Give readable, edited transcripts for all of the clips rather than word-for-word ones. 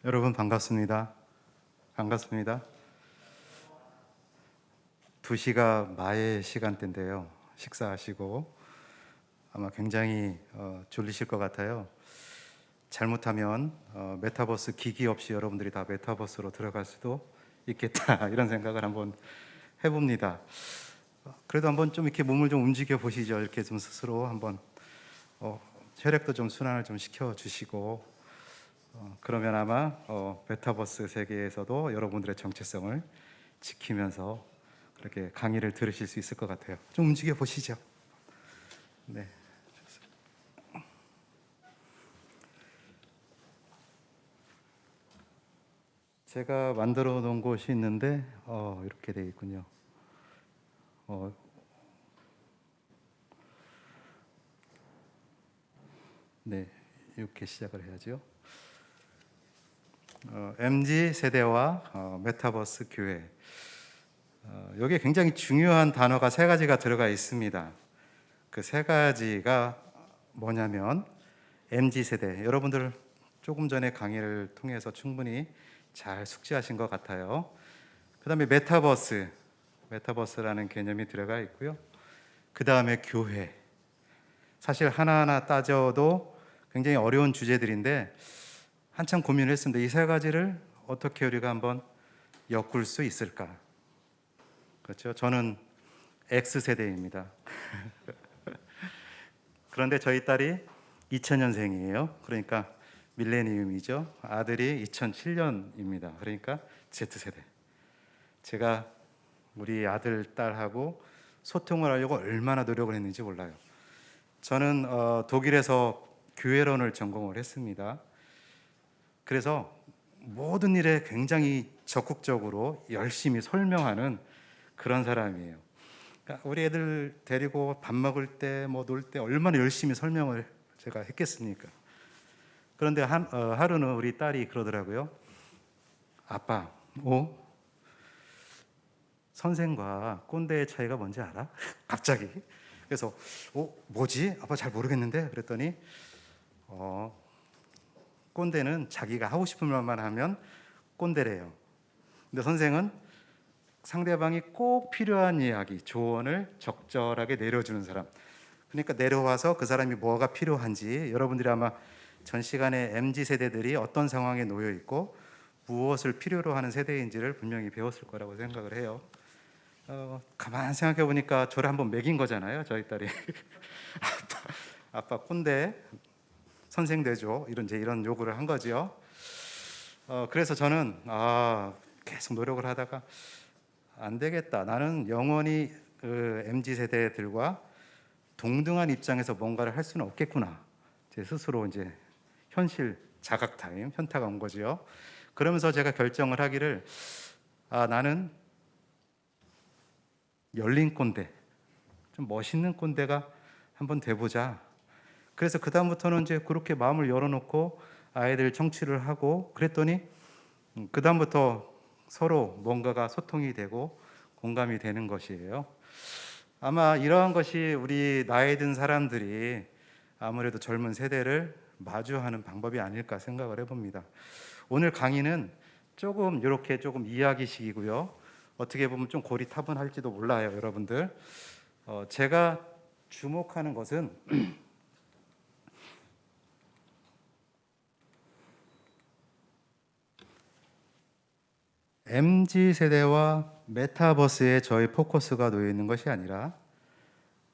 여러분 반갑습니다. 반갑습니다. 2시가 마의 시간대인데요. 식사하시고 아마 굉장히 졸리실 것 같아요. 잘못하면 메타버스 기기 없이 여러분들이 다 메타버스로 들어갈 수도 있겠다 이런 생각을 한번 해봅니다. 그래도 한번 좀 이렇게 몸을 좀 움직여 보시죠. 이렇게 좀 스스로 한번 혈액도 좀 순환을 좀 시켜 주시고 그러면 아마 메타버스 세계에서도 여러분들의 정체성을 지키면서 그렇게 강의를 들으실 수 있을 것 같아요. 좀 움직여 보시죠. 네. 제가 만들어 놓은 곳이 있는데 이렇게 되어 있군요. 네, 이렇게 시작을 해야죠. MZ 세대와 메타버스 교회. 여기에 굉장히 중요한 단어가 3가지가 들어가 있습니다. 그 3가지가 뭐냐면 MZ 세대. 여러분들 조금 전에 강의를 통해서 충분히 잘 숙지하신 것 같아요. 그 다음에 메타버스라는 개념이 들어가 있고요. 그 다음에 교회. 사실 하나하나 따져도 굉장히 어려운 주제들인데 한참 고민을 했습니다. 이 3가지를 어떻게 우리가 한번 엮을 수 있을까? 그렇죠. 저는 X세대입니다. 그런데 저희 딸이 2000년생이에요. 그러니까 밀레니움이죠. 아들이 2007년입니다. 그러니까 Z세대. 제가 우리 아들, 딸하고 소통을 하려고 얼마나 노력을 했는지 몰라요. 저는 독일에서 교회론을 전공을 했습니다. 그래서 모든 일에 굉장히 적극적으로 열심히 설명하는 그런 사람이에요. 그러니까 우리 애들 데리고 밥 먹을 때, 놀 때 얼마나 열심히 설명을 제가 했겠습니까? 그런데 하루는 우리 딸이 그러더라고요. 아빠, 선생과 꼰대의 차이가 뭔지 알아? 갑자기. 그래서 뭐지? 아빠 잘 모르겠는데? 그랬더니 꼰대는 자기가 하고 싶은 말만 하면 꼰대래요. 근데 선생은 상대방이 꼭 필요한 이야기, 조언을 적절하게 내려주는 사람. 그러니까 내려와서 그 사람이 뭐가 필요한지 여러분들이 아마 전 시간에 MZ세대들이 어떤 상황에 놓여 있고 무엇을 필요로 하는 세대인지를 분명히 배웠을 거라고 생각을 해요. 가만 생각해 보니까 저를 한번 매긴 거잖아요. 저희 딸이 아빠 꼰대 선생 되죠. 이런 요구를 한 거죠. 그래서 저는 계속 노력을 하다가 안 되겠다. 나는 영원히 그 MZ 세대들과 동등한 입장에서 뭔가를 할 수는 없겠구나. 제 스스로 이제 현실 자각 타임, 현타가 온 거죠. 그러면서 제가 결정을 하기를 나는 열린 꼰대, 좀 멋있는 꼰대가 한번 돼보자. 그래서 그 다음부터는 이제 그렇게 마음을 열어놓고 아이들 청취를 하고 그랬더니 그 다음부터 서로 뭔가가 소통이 되고 공감이 되는 것이에요. 아마 이러한 것이 우리 나이 든 사람들이 아무래도 젊은 세대를 마주하는 방법이 아닐까 생각을 해봅니다. 오늘 강의는 조금 이렇게 조금 이야기식이고요. 어떻게 보면 좀 고리타분할지도 몰라요, 여러분들. 제가 주목하는 것은 MZ 세대와 메타버스에 저희 포커스가 놓여 있는 것이 아니라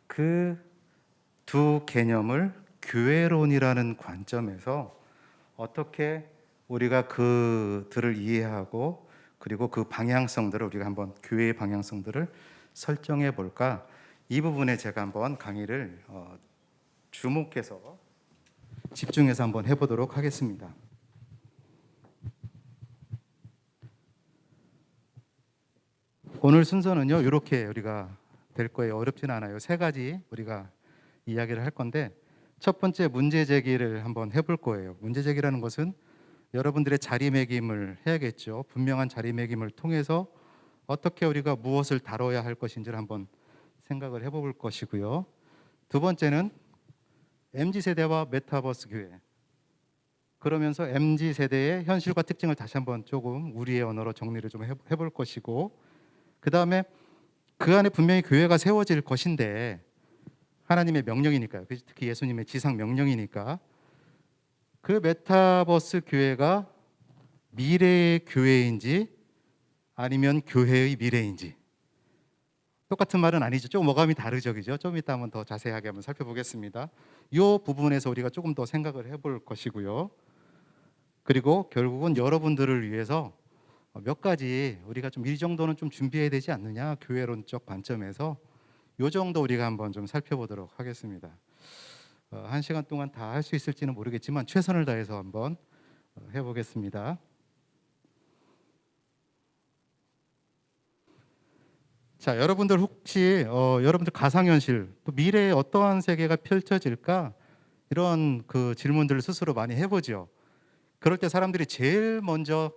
그 두 개념을 교회론이라는 관점에서 어떻게 우리가 그들을 이해하고 그리고 그 방향성들을 우리가 한번 교회의 방향성들을 설정해 볼까? 이 부분에 제가 한번 강의를 주목해서 집중해서 한번 해보도록 하겠습니다. 오늘 순서는요, 이렇게 우리가 될 거예요. 어렵지는 않아요. 3가지 우리가 이야기를 할 건데 첫 번째 문제 제기를 한번 해볼 거예요. 문제 제기라는 것은 여러분들의 자리매김을 해야겠죠. 분명한 자리매김을 통해서 어떻게 우리가 무엇을 다뤄야 할 것인지를 한번 생각을 해볼 것이고요. 두 번째는 MZ세대와 메타버스 교회. 그러면서 MZ 세대의 현실과 특징을 다시 한번 조금 우리의 언어로 정리를 좀 해볼 것이고, 그 다음에 그 안에 분명히 교회가 세워질 것인데 하나님의 명령이니까요. 특히 예수님의 지상 명령이니까 그 메타버스 교회가 미래의 교회인지 아니면 교회의 미래인지, 똑같은 말은 아니죠. 조금 어감이 다르죠, 그죠? 좀 이따 한번 더 자세하게 한번 살펴보겠습니다. 이 부분에서 우리가 조금 더 생각을 해볼 것이고요. 그리고 결국은 여러분들을 위해서 몇 가지 우리가 좀 이 정도는 좀 준비해야 되지 않느냐, 교회론적 관점에서 요 정도 우리가 한번 좀 살펴보도록 하겠습니다. 1시간 동안 다 할 수 있을지는 모르겠지만 최선을 다해서 한번 해보겠습니다. 자, 여러분들 혹시 여러분들 가상현실, 또 미래에 어떠한 세계가 펼쳐질까, 이런 그 질문들을 스스로 많이 해보죠. 그럴 때 사람들이 제일 먼저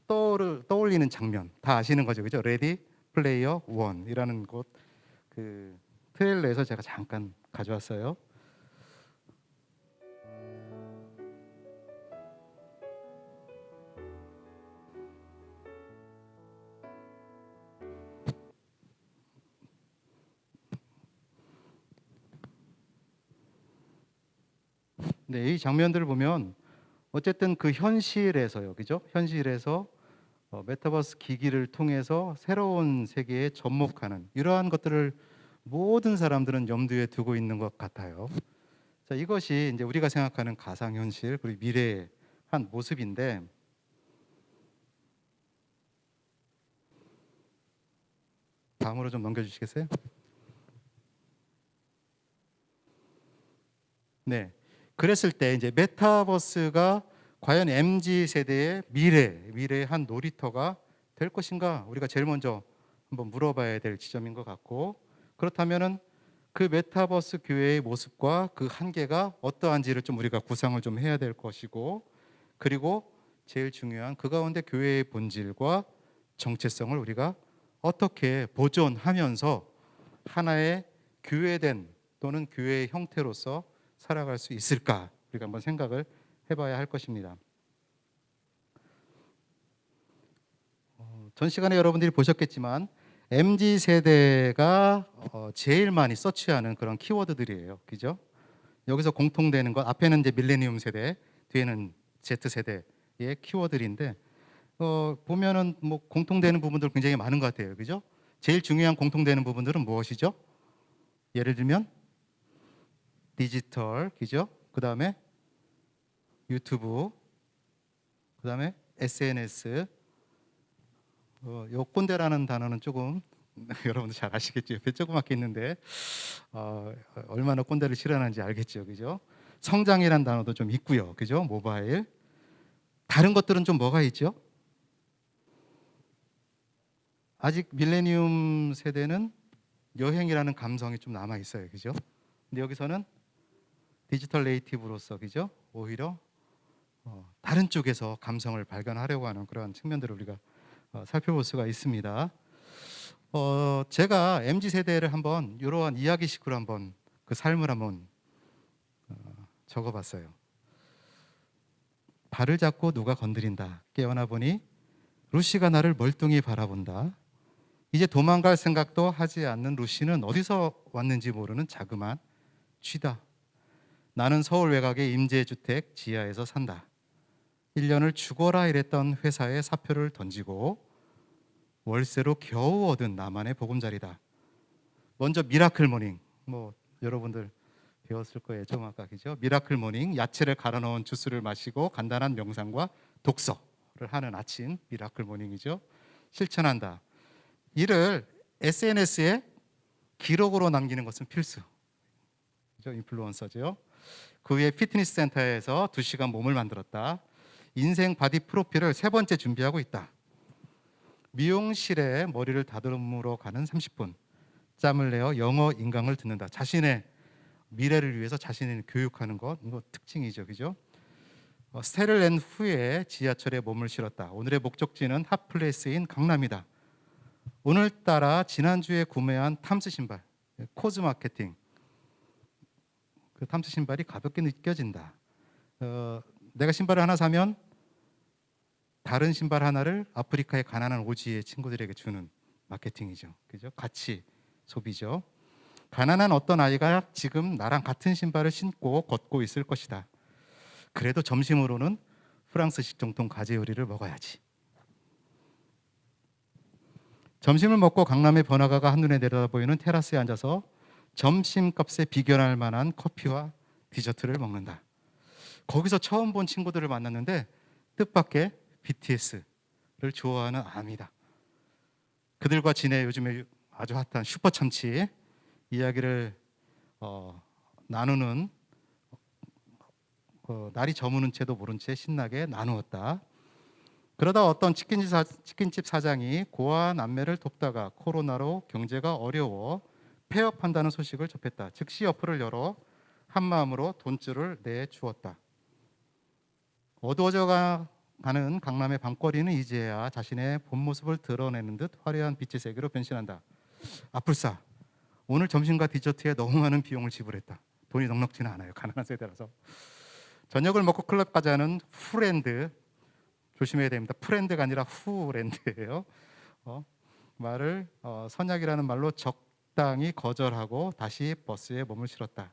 떠올리는 장면 다 아시는 거죠, 그죠? 레디 플레이어 원이라는 곳, 그 트레일러에서 제가 잠깐 가져왔어요. 네, 이 장면들을 보면 어쨌든 그 현실에서요, 그죠? 현실에서 메타버스 기기를 통해서 새로운 세계에 접목하는 이러한 것들을 모든 사람들은 염두에 두고 있는 것 같아요. 자, 이것이 이제 우리가 생각하는 가상현실 그리고 미래의 한 모습인데, 다음으로 좀 넘겨주시겠어요? 네. 그랬을 때 이제 메타버스가 과연 MZ 세대의 미래의 한 놀이터가 될 것인가, 우리가 제일 먼저 한번 물어봐야 될 지점인 것 같고, 그렇다면은 그 메타버스 교회의 모습과 그 한계가 어떠한지를 좀 우리가 구상을 좀 해야 될 것이고, 그리고 제일 중요한 그 가운데 교회의 본질과 정체성을 우리가 어떻게 보존하면서 하나의 교회된 또는 교회의 형태로서 살아갈 수 있을까, 우리가 한번 생각을 해봐야 할 것입니다. 전 시간에 여러분들이 보셨겠지만 MZ 세대가 제일 많이 서치하는 그런 키워드들이에요, 그죠? 여기서 공통되는 것, 앞에는 이제 밀레니엄 세대, 뒤에는 Z 세대의 키워드인데, 보면은 뭐 공통되는 부분들 굉장히 많은 것 같아요, 그죠? 제일 중요한 공통되는 부분들은 무엇이죠? 예를 들면 디지털, 그죠? 그 다음에 유튜브, 그 다음에 SNS. 요 꼰대라는 단어는 조금 여러분들 잘 아시겠죠? 옆에 조그맣게 있는데 얼마나 꼰대를 싫어하는지 알겠죠, 그죠? 성장이란 단어도 좀 있고요, 그죠? 모바일. 다른 것들은 좀 뭐가 있죠? 아직 밀레니엄 세대는 여행이라는 감성이 좀 남아 있어요, 그죠? 근데 여기서는 디지털 네이티브로서, 그죠? 오히려 다른 쪽에서 감성을 발견하려고 하는 그런 측면들을 우리가 살펴볼 수가 있습니다. 제가 MZ 세대를 한번 이러한 이야기식으로 한번 그 삶을 한번 적어봤어요. 발을 잡고 누가 건드린다. 깨어나 보니 루시가 나를 멀뚱히 바라본다. 이제 도망갈 생각도 하지 않는 루시는 어디서 왔는지 모르는 자그마한 쥐다. 나는 서울 외곽의 임대주택 지하에서 산다. 1년을 죽어라 이랬던 회사에 사표를 던지고 월세로 겨우 얻은 나만의 보금자리다. 먼저 미라클 모닝, 뭐 여러분들 배웠을 거예요, 좀 아까, 그죠? 미라클 모닝, 야채를 갈아 넣은 주스를 마시고 간단한 명상과 독서를 하는 아침, 미라클 모닝이죠. 실천한다. 이를 SNS에 기록으로 남기는 것은 필수. 그죠? 인플루언서죠. 그 위에 피트니스 센터에서 2시간 몸을 만들었다. 인생 바디 프로필을 3번째 준비하고 있다. 미용실에 머리를 다듬으러 가는 30분. 짬을 내어 영어 인강을 듣는다. 자신의 미래를 위해서 자신을 교육하는 것, 이거 특징이죠, 그죠? 세를 낸 후에 지하철에 몸을 실었다. 오늘의 목적지는 핫플레이스인 강남이다. 오늘따라 지난주에 구매한 탐스 신발, 코즈 마케팅, 그 탐스 신발이 가볍게 느껴진다. 내가 신발을 하나 사면 다른 신발 하나를 아프리카의 가난한 오지의 친구들에게 주는 마케팅이죠. 그죠? 가치 소비죠. 가난한 어떤 아이가 지금 나랑 같은 신발을 신고 걷고 있을 것이다. 그래도 점심으로는 프랑스식 정통 가재 요리를 먹어야지. 점심을 먹고 강남의 번화가가 한눈에 내려다보이는 테라스에 앉아서 점심값에 비견할 만한 커피와 디저트를 먹는다. 거기서 처음 본 친구들을 만났는데 뜻밖의 BTS를 좋아하는 아미다. 그들과 지내 요즘에 아주 핫한 슈퍼참치 이야기를 나누는 날이 저무는 채도 모른 채 신나게 나누었다. 그러다 어떤 치킨집 사장이 고아한 남매를 돕다가 코로나로 경제가 어려워 폐업한다는 소식을 접했다. 즉시 어플을 열어 한마음으로 돈줄을 내주었다. 어두워져 가는 강남의 밤거리는 이제야 자신의 본 모습을 드러내는 듯 화려한 빛의 세계로 변신한다. 아플싸, 오늘 점심과 디저트에 너무 많은 비용을 지불했다. 돈이 넉넉지는 않아요. 가난한 세대라서. 저녁을 먹고 클럽 가자는 후렌드, 조심해야 됩니다. 프렌드가 아니라 후렌드예요. 말을 선약이라는 말로 적당히 거절하고 다시 버스에 몸을 실었다.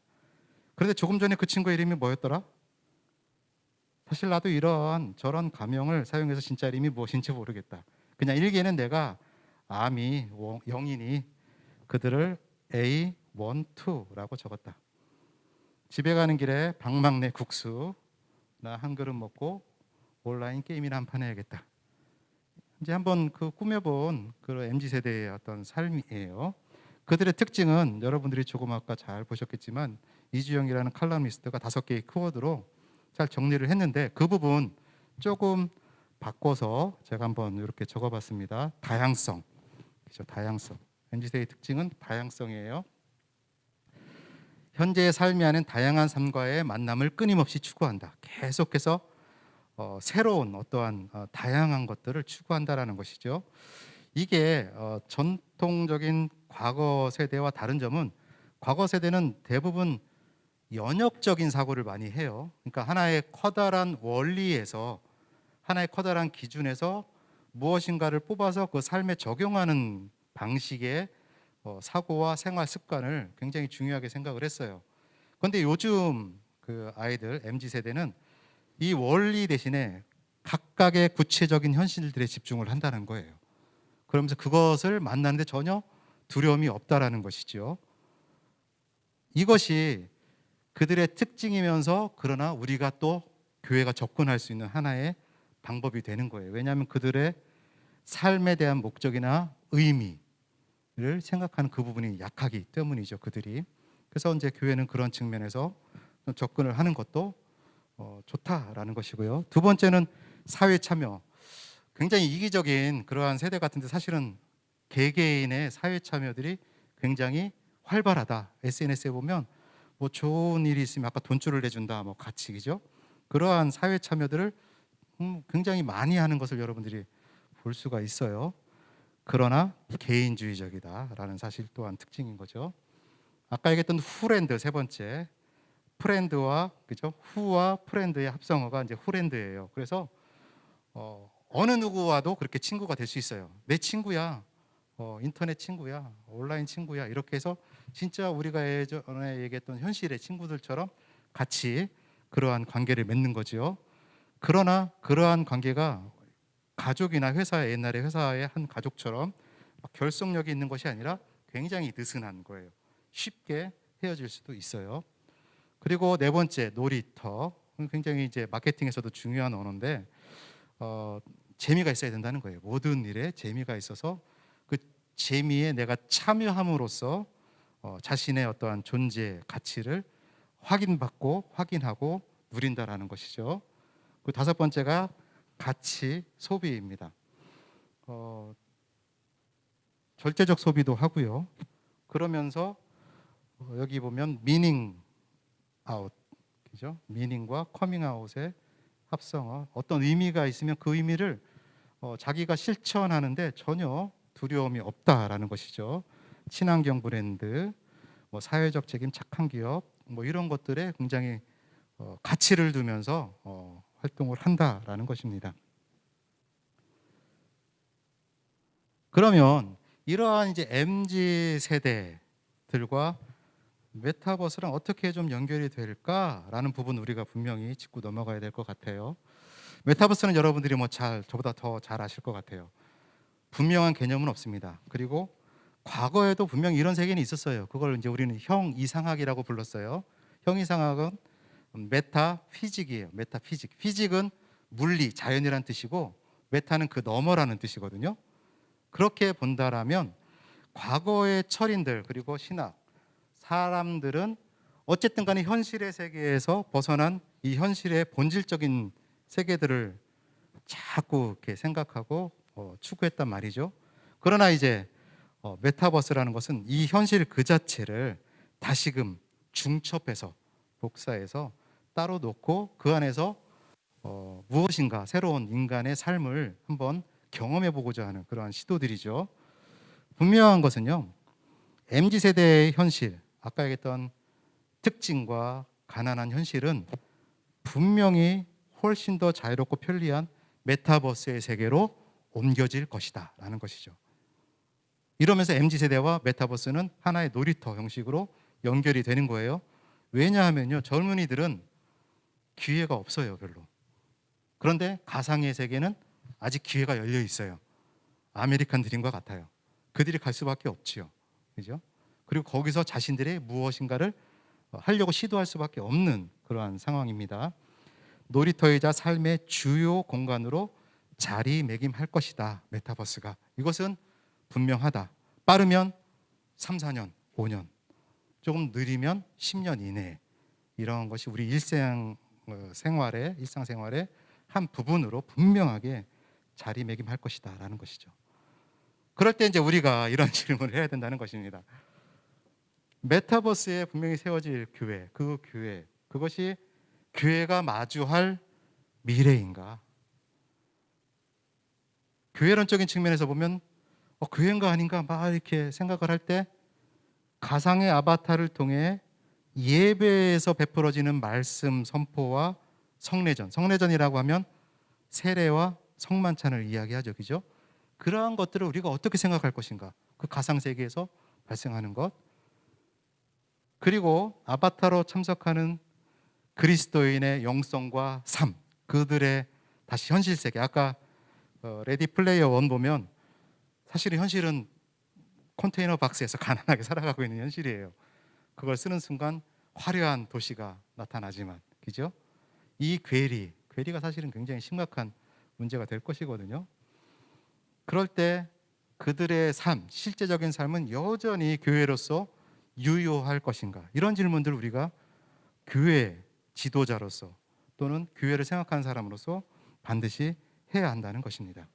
그런데 조금 전에 그 친구 이름이 뭐였더라? 사실 나도 이런 저런 가명을 사용해서 진짜 이름이 무엇인지 모르겠다. 그냥 일기에는 내가 아미, 영인이 그들을 A, 1, 2라고 적었다. 집에 가는 길에 방망내 국수 나 한 그릇 먹고 온라인 게임이나 한 판 해야겠다. 이제 한번 그 꾸며본 그 MZ 세대의 어떤 삶이에요. 그들의 특징은 여러분들이 조금 아까 잘 보셨겠지만 이주영이라는 칼럼니스트가 5개의 키워드로 잘 정리를 했는데 그 부분 조금 바꿔서 제가 한번 이렇게 적어봤습니다. 다양성, 그렇죠? 다양성. MZ 세대의 특징은 다양성이에요. 현재의 삶이 아닌 다양한 삶과의 만남을 끊임없이 추구한다. 계속해서 새로운 어떠한 다양한 것들을 추구한다라는 것이죠. 이게 전통적인 과거 세대와 다른 점은 과거 세대는 대부분 연역적인 사고를 많이 해요. 그러니까 하나의 커다란 원리에서 하나의 커다란 기준에서 무엇인가를 뽑아서 그 삶에 적용하는 방식의 사고와 생활 습관을 굉장히 중요하게 생각을 했어요. 그런데 요즘 그 아이들 MZ 세대는 이 원리 대신에 각각의 구체적인 현실들에 집중을 한다는 거예요. 그러면서 그것을 만나는데 전혀 두려움이 없다라는 것이죠. 이것이 그들의 특징이면서 그러나 우리가 또 교회가 접근할 수 있는 하나의 방법이 되는 거예요. 왜냐하면 그들의 삶에 대한 목적이나 의미를 생각하는 그 부분이 약하기 때문이죠. 그들이. 그래서 이제 교회는 그런 측면에서 접근을 하는 것도 좋다라는 것이고요. 두 번째는 사회 참여. 굉장히 이기적인 그러한 세대 같은데 사실은 개개인의 사회 참여들이 굉장히 활발하다. SNS에 보면 뭐 좋은 일이 있으면 아까 돈줄을 내준다, 뭐 가치기죠. 그러한 사회 참여들을 굉장히 많이 하는 것을 여러분들이 볼 수가 있어요. 그러나 개인주의적이다라는 사실 또한 특징인 거죠. 아까 얘기했던 후랜드 세 번째, 프렌드와 그죠? 후와 프렌드의 합성어가 이제 후랜드예요. 그래서 어느 누구와도 그렇게 친구가 될 수 있어요. 내 친구야, 인터넷 친구야, 온라인 친구야 이렇게 해서 진짜 우리가 예전에 얘기했던 현실의 친구들처럼 같이 그러한 관계를 맺는 거지요. 그러나 그러한 관계가 가족이나 회사의 옛날에 회사의 한 가족처럼 결속력이 있는 것이 아니라 굉장히 느슨한 거예요. 쉽게 헤어질 수도 있어요. 그리고 네 번째 놀이터, 굉장히 이제 마케팅에서도 중요한 언어인데 재미가 있어야 된다는 거예요. 모든 일에 재미가 있어서 그 재미에 내가 참여함으로써 자신의 어떠한 존재 가치를 확인받고 확인하고 누린다라는 것이죠. 그 다섯 번째가 가치 소비입니다. 절대적 소비도 하고요. 그러면서 여기 보면 미닝 아웃, 그죠? 미닝과 커밍 아웃의 합성어. 어떤 의미가 있으면 그 의미를 자기가 실천하는데 전혀 두려움이 없다라는 것이죠. 친환경 브랜드, 뭐 사회적 책임, 착한 기업, 뭐 이런 것들에 굉장히 가치를 두면서 활동을 한다라는 것입니다. 그러면 이러한 이제 MZ 세대들과 메타버스랑 어떻게 좀 연결이 될까라는 부분 우리가 분명히 짚고 넘어가야 될 것 같아요. 메타버스는 여러분들이 저보다 더 잘 아실 것 같아요. 분명한 개념은 없습니다. 그리고 과거에도 분명히 이런 세계는 있었어요. 그걸 이제 우리는 형이상학이라고 불렀어요. 형이상학은 메타피직이에요. 메타피직. 피직은 물리, 자연이란 뜻이고 메타는 그 너머라는 뜻이거든요. 그렇게 본다라면 과거의 철인들 그리고 신학, 사람들은 어쨌든 간에 현실의 세계에서 벗어난 이 현실의 본질적인 세계들을 자꾸 이렇게 생각하고 추구했단 말이죠. 그러나 이제 메타버스라는 것은 이 현실 그 자체를 다시금 중첩해서 복사해서 따로 놓고 그 안에서 무엇인가 새로운 인간의 삶을 한번 경험해 보고자 하는 그러한 시도들이죠. 분명한 것은요. MZ세대의 현실, 아까 얘기했던 특징과 가난한 현실은 분명히 훨씬 더 자유롭고 편리한 메타버스의 세계로 옮겨질 것이다 라는 것이죠. 이러면서 MZ세대와 메타버스는 하나의 놀이터 형식으로 연결이 되는 거예요. 왜냐하면요, 젊은이들은 기회가 없어요, 별로. 그런데 가상의 세계는 아직 기회가 열려 있어요. 아메리칸 드림과 같아요. 그들이 갈 수밖에 없지요. 그죠? 그리고 거기서 자신들의 무엇인가를 하려고 시도할 수밖에 없는 그러한 상황입니다. 놀이터이자 삶의 주요 공간으로 자리매김할 것이다. 메타버스가. 이것은 분명하다. 빠르면 3, 4년, 5년, 조금 느리면 10년 이내. 이런 것이 우리 일상생활의 한 부분으로 분명하게 자리매김할 것이다라는 것이죠. 그럴 때 이제 우리가 이런 질문을 해야 된다는 것입니다. 메타버스에 분명히 세워질 교회, 그것이 교회가 마주할 미래인가? 교회론적인 측면에서 보면 교회인가 아닌가 막 이렇게 생각을 할 때 가상의 아바타를 통해 예배에서 베풀어지는 말씀 선포와 성례전이라고 하면 세례와 성만찬을 이야기하죠. 그죠? 그러한 것들을 우리가 어떻게 생각할 것인가? 그 가상 세계에서 발생하는 것. 그리고 아바타로 참석하는 그리스도인의 영성과 삶, 그들의 다시 현실 세계. 아까 레디 플레이어 원 보면 사실은 현실은 컨테이너 박스에서 가난하게 살아가고 있는 현실이에요. 그걸 쓰는 순간 화려한 도시가 나타나지만, 그죠? 이 괴리가 사실은 굉장히 심각한 문제가 될 것이거든요. 그럴 때 그들의 삶, 실제적인 삶은 여전히 교회로서 유효할 것인가? 이런 질문들을 우리가 교회 지도자로서 또는 교회를 생각하는 사람으로서 반드시 해야 한다는 것입니다.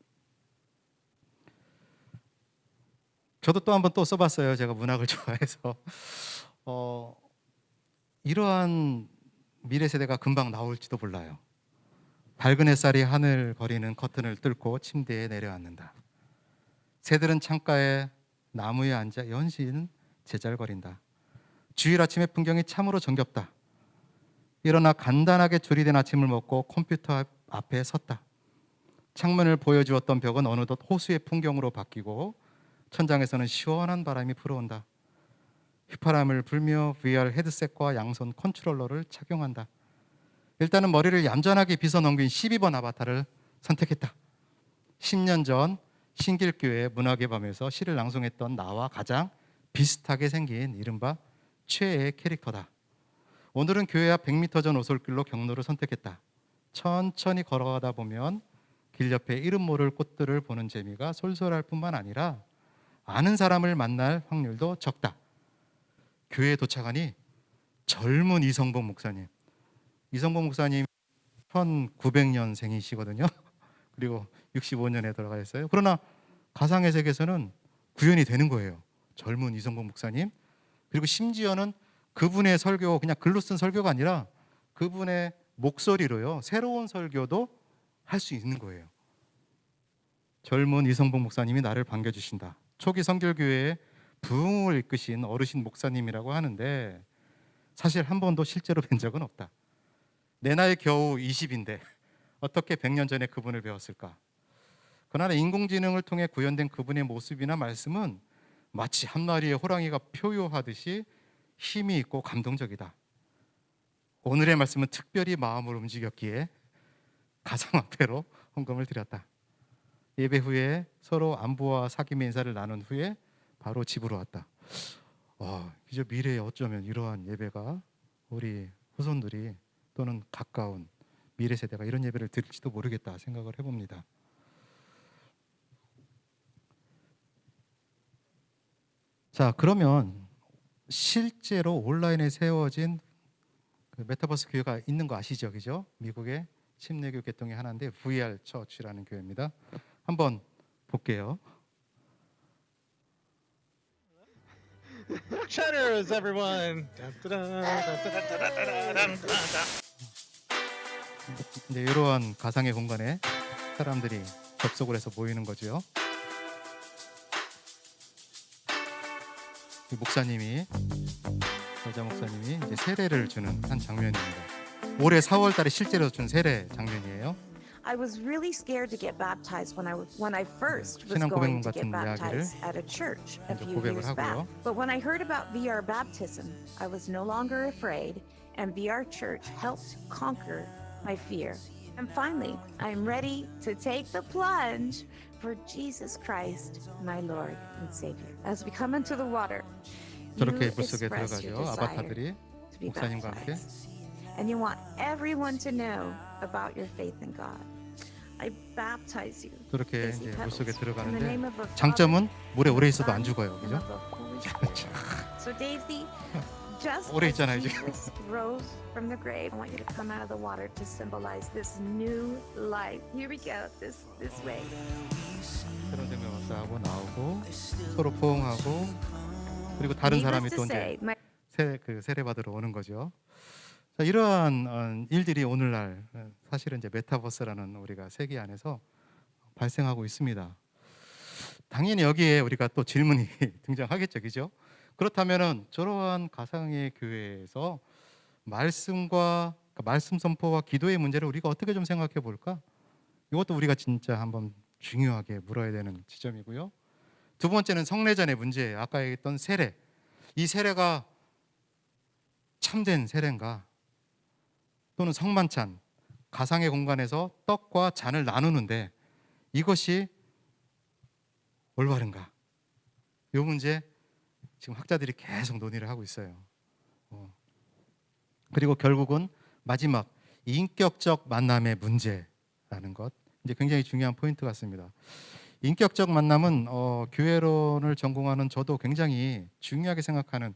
저도 또 한번 써봤어요. 제가 문학을 좋아해서 이러한 미래 세대가 금방 나올지도 몰라요. 밝은 햇살이 하늘 거리는 커튼을 뚫고 침대에 내려앉는다. 새들은 창가에 나무에 앉아 연신 제잘거린다. 주일 아침의 풍경이 참으로 정겹다. 일어나 간단하게 조리된 아침을 먹고 컴퓨터 앞에 섰다. 창문을 보여주었던 벽은 어느덧 호수의 풍경으로 바뀌고 천장에서는 시원한 바람이 불어온다. 휘파람을 불며 VR 헤드셋과 양손 컨트롤러를 착용한다. 일단은 머리를 얌전하게 빗어 넘긴 12번 아바타를 선택했다. 10년 전 신길교회 문학의 밤에서 시를 낭송했던 나와 가장 비슷하게 생긴 이른바 최애 캐릭터다. 오늘은 교회 앞 100m 전 오솔길로 경로를 선택했다. 천천히 걸어가다 보면 길 옆에 이름 모를 꽃들을 보는 재미가 솔솔할 뿐만 아니라 아는 사람을 만날 확률도 적다. 교회에 도착하니 젊은 이성봉 목사님 1900년생이시거든요. 그리고 65년에 돌아가셨어요. 그러나 가상의 세계에서는 구현이 되는 거예요. 젊은 이성봉 목사님. 그리고 심지어는 그분의 설교, 그냥 글로 쓴 설교가 아니라 그분의 목소리로요, 새로운 설교도 할 수 있는 거예요. 젊은 이성봉 목사님이 나를 반겨주신다. 초기 선결교회에 부흥을 이끄신 어르신 목사님이라고 하는데 사실 한 번도 실제로 뵌 적은 없다. 내 나이 겨우 20인데 어떻게 100년 전에 그분을 배웠을까? 그러나 인공지능을 통해 구현된 그분의 모습이나 말씀은 마치 한 마리의 호랑이가 표효하듯이 힘이 있고 감동적이다. 오늘의 말씀은 특별히 마음을 움직였기에 가상화폐로 헌금을 드렸다. 예배 후에 서로 안부와 사귐의 인사를 나눈 후에 바로 집으로 왔다. 이제 미래에 어쩌면 이러한 예배가 우리 후손들이 또는 가까운 미래 세대가 이런 예배를 드릴지도 모르겠다 생각을 해봅니다. 자, 그러면 실제로 온라인에 세워진 그 메타버스 교회가 있는 거 아시죠? 그죠? 미국의 침례교 계통의 하나인데 VR 처치라는 교회입니다. 한번 볼게요. Cheddars, everyone. 이제 이러한 가상의 공간에 사람들이 접속을 해서 모이는 거죠. 목사님이 여자 목사님이 이제 세례를 주는 한 장면입니다. 올해 4월달에 실제로 준 세례 장면이에요. I was really scared to get baptized when I first was 신앙 going 고백문 to get 같은 이야기를 baptized at a church a 먼저 few 고백을 years back. 하고요. But when I heard about VR baptism, I was no longer afraid, and VR Church helped conquer my fear. And finally, I'm ready to take the plunge for Jesus Christ, my Lord and Savior. As we come into the water, you 저렇게 물속에 express your 들어가죠. desire 아바타들이 to be 목사님과 함께. baptized. And you want everyone to know about your faith in God. I baptize you. 저렇게 Daisy 이제 petals. 물속에 In the 들어가는데 name of the 장점은 물에 오래 Father, 있어도 안 Son, 죽어요. and 그죠? of the Holy Spirit. So Daisy, just 오래 as 있잖아요, 지금. Jesus rose from the grave, I want you to come out of the water to symbolize this new life. Here we go. This way. 새로운 생명 왔다 하고 나오고 서로 포옹하고 그리고 다른 사람이 Needless 또 to 이제 say, my 세례 받으러 오는 거죠. 자, 이러한 일들이 오늘날 사실은 이제 메타버스라는 우리가 세계 안에서 발생하고 있습니다. 당연히 여기에 우리가 또 질문이 등장하겠죠, 그죠? 그렇다면은 저러한 가상의 교회에서 말씀과 말씀 선포와 기도의 문제를 우리가 어떻게 좀 생각해 볼까? 이것도 우리가 진짜 한번 중요하게 물어야 되는 지점이고요. 두 번째는 성례전의 문제예요. 아까 얘기했던 세례. 이 세례가 참된 세례인가? 또는 성만찬, 가상의 공간에서 떡과 잔을 나누는데 이것이 올바른가? 이 문제 지금 학자들이 계속 논의를 하고 있어요. 그리고 결국은 마지막 인격적 만남의 문제라는 것, 이제 굉장히 중요한 포인트 같습니다. 인격적 만남은 교회론을 전공하는 저도 굉장히 중요하게 생각하는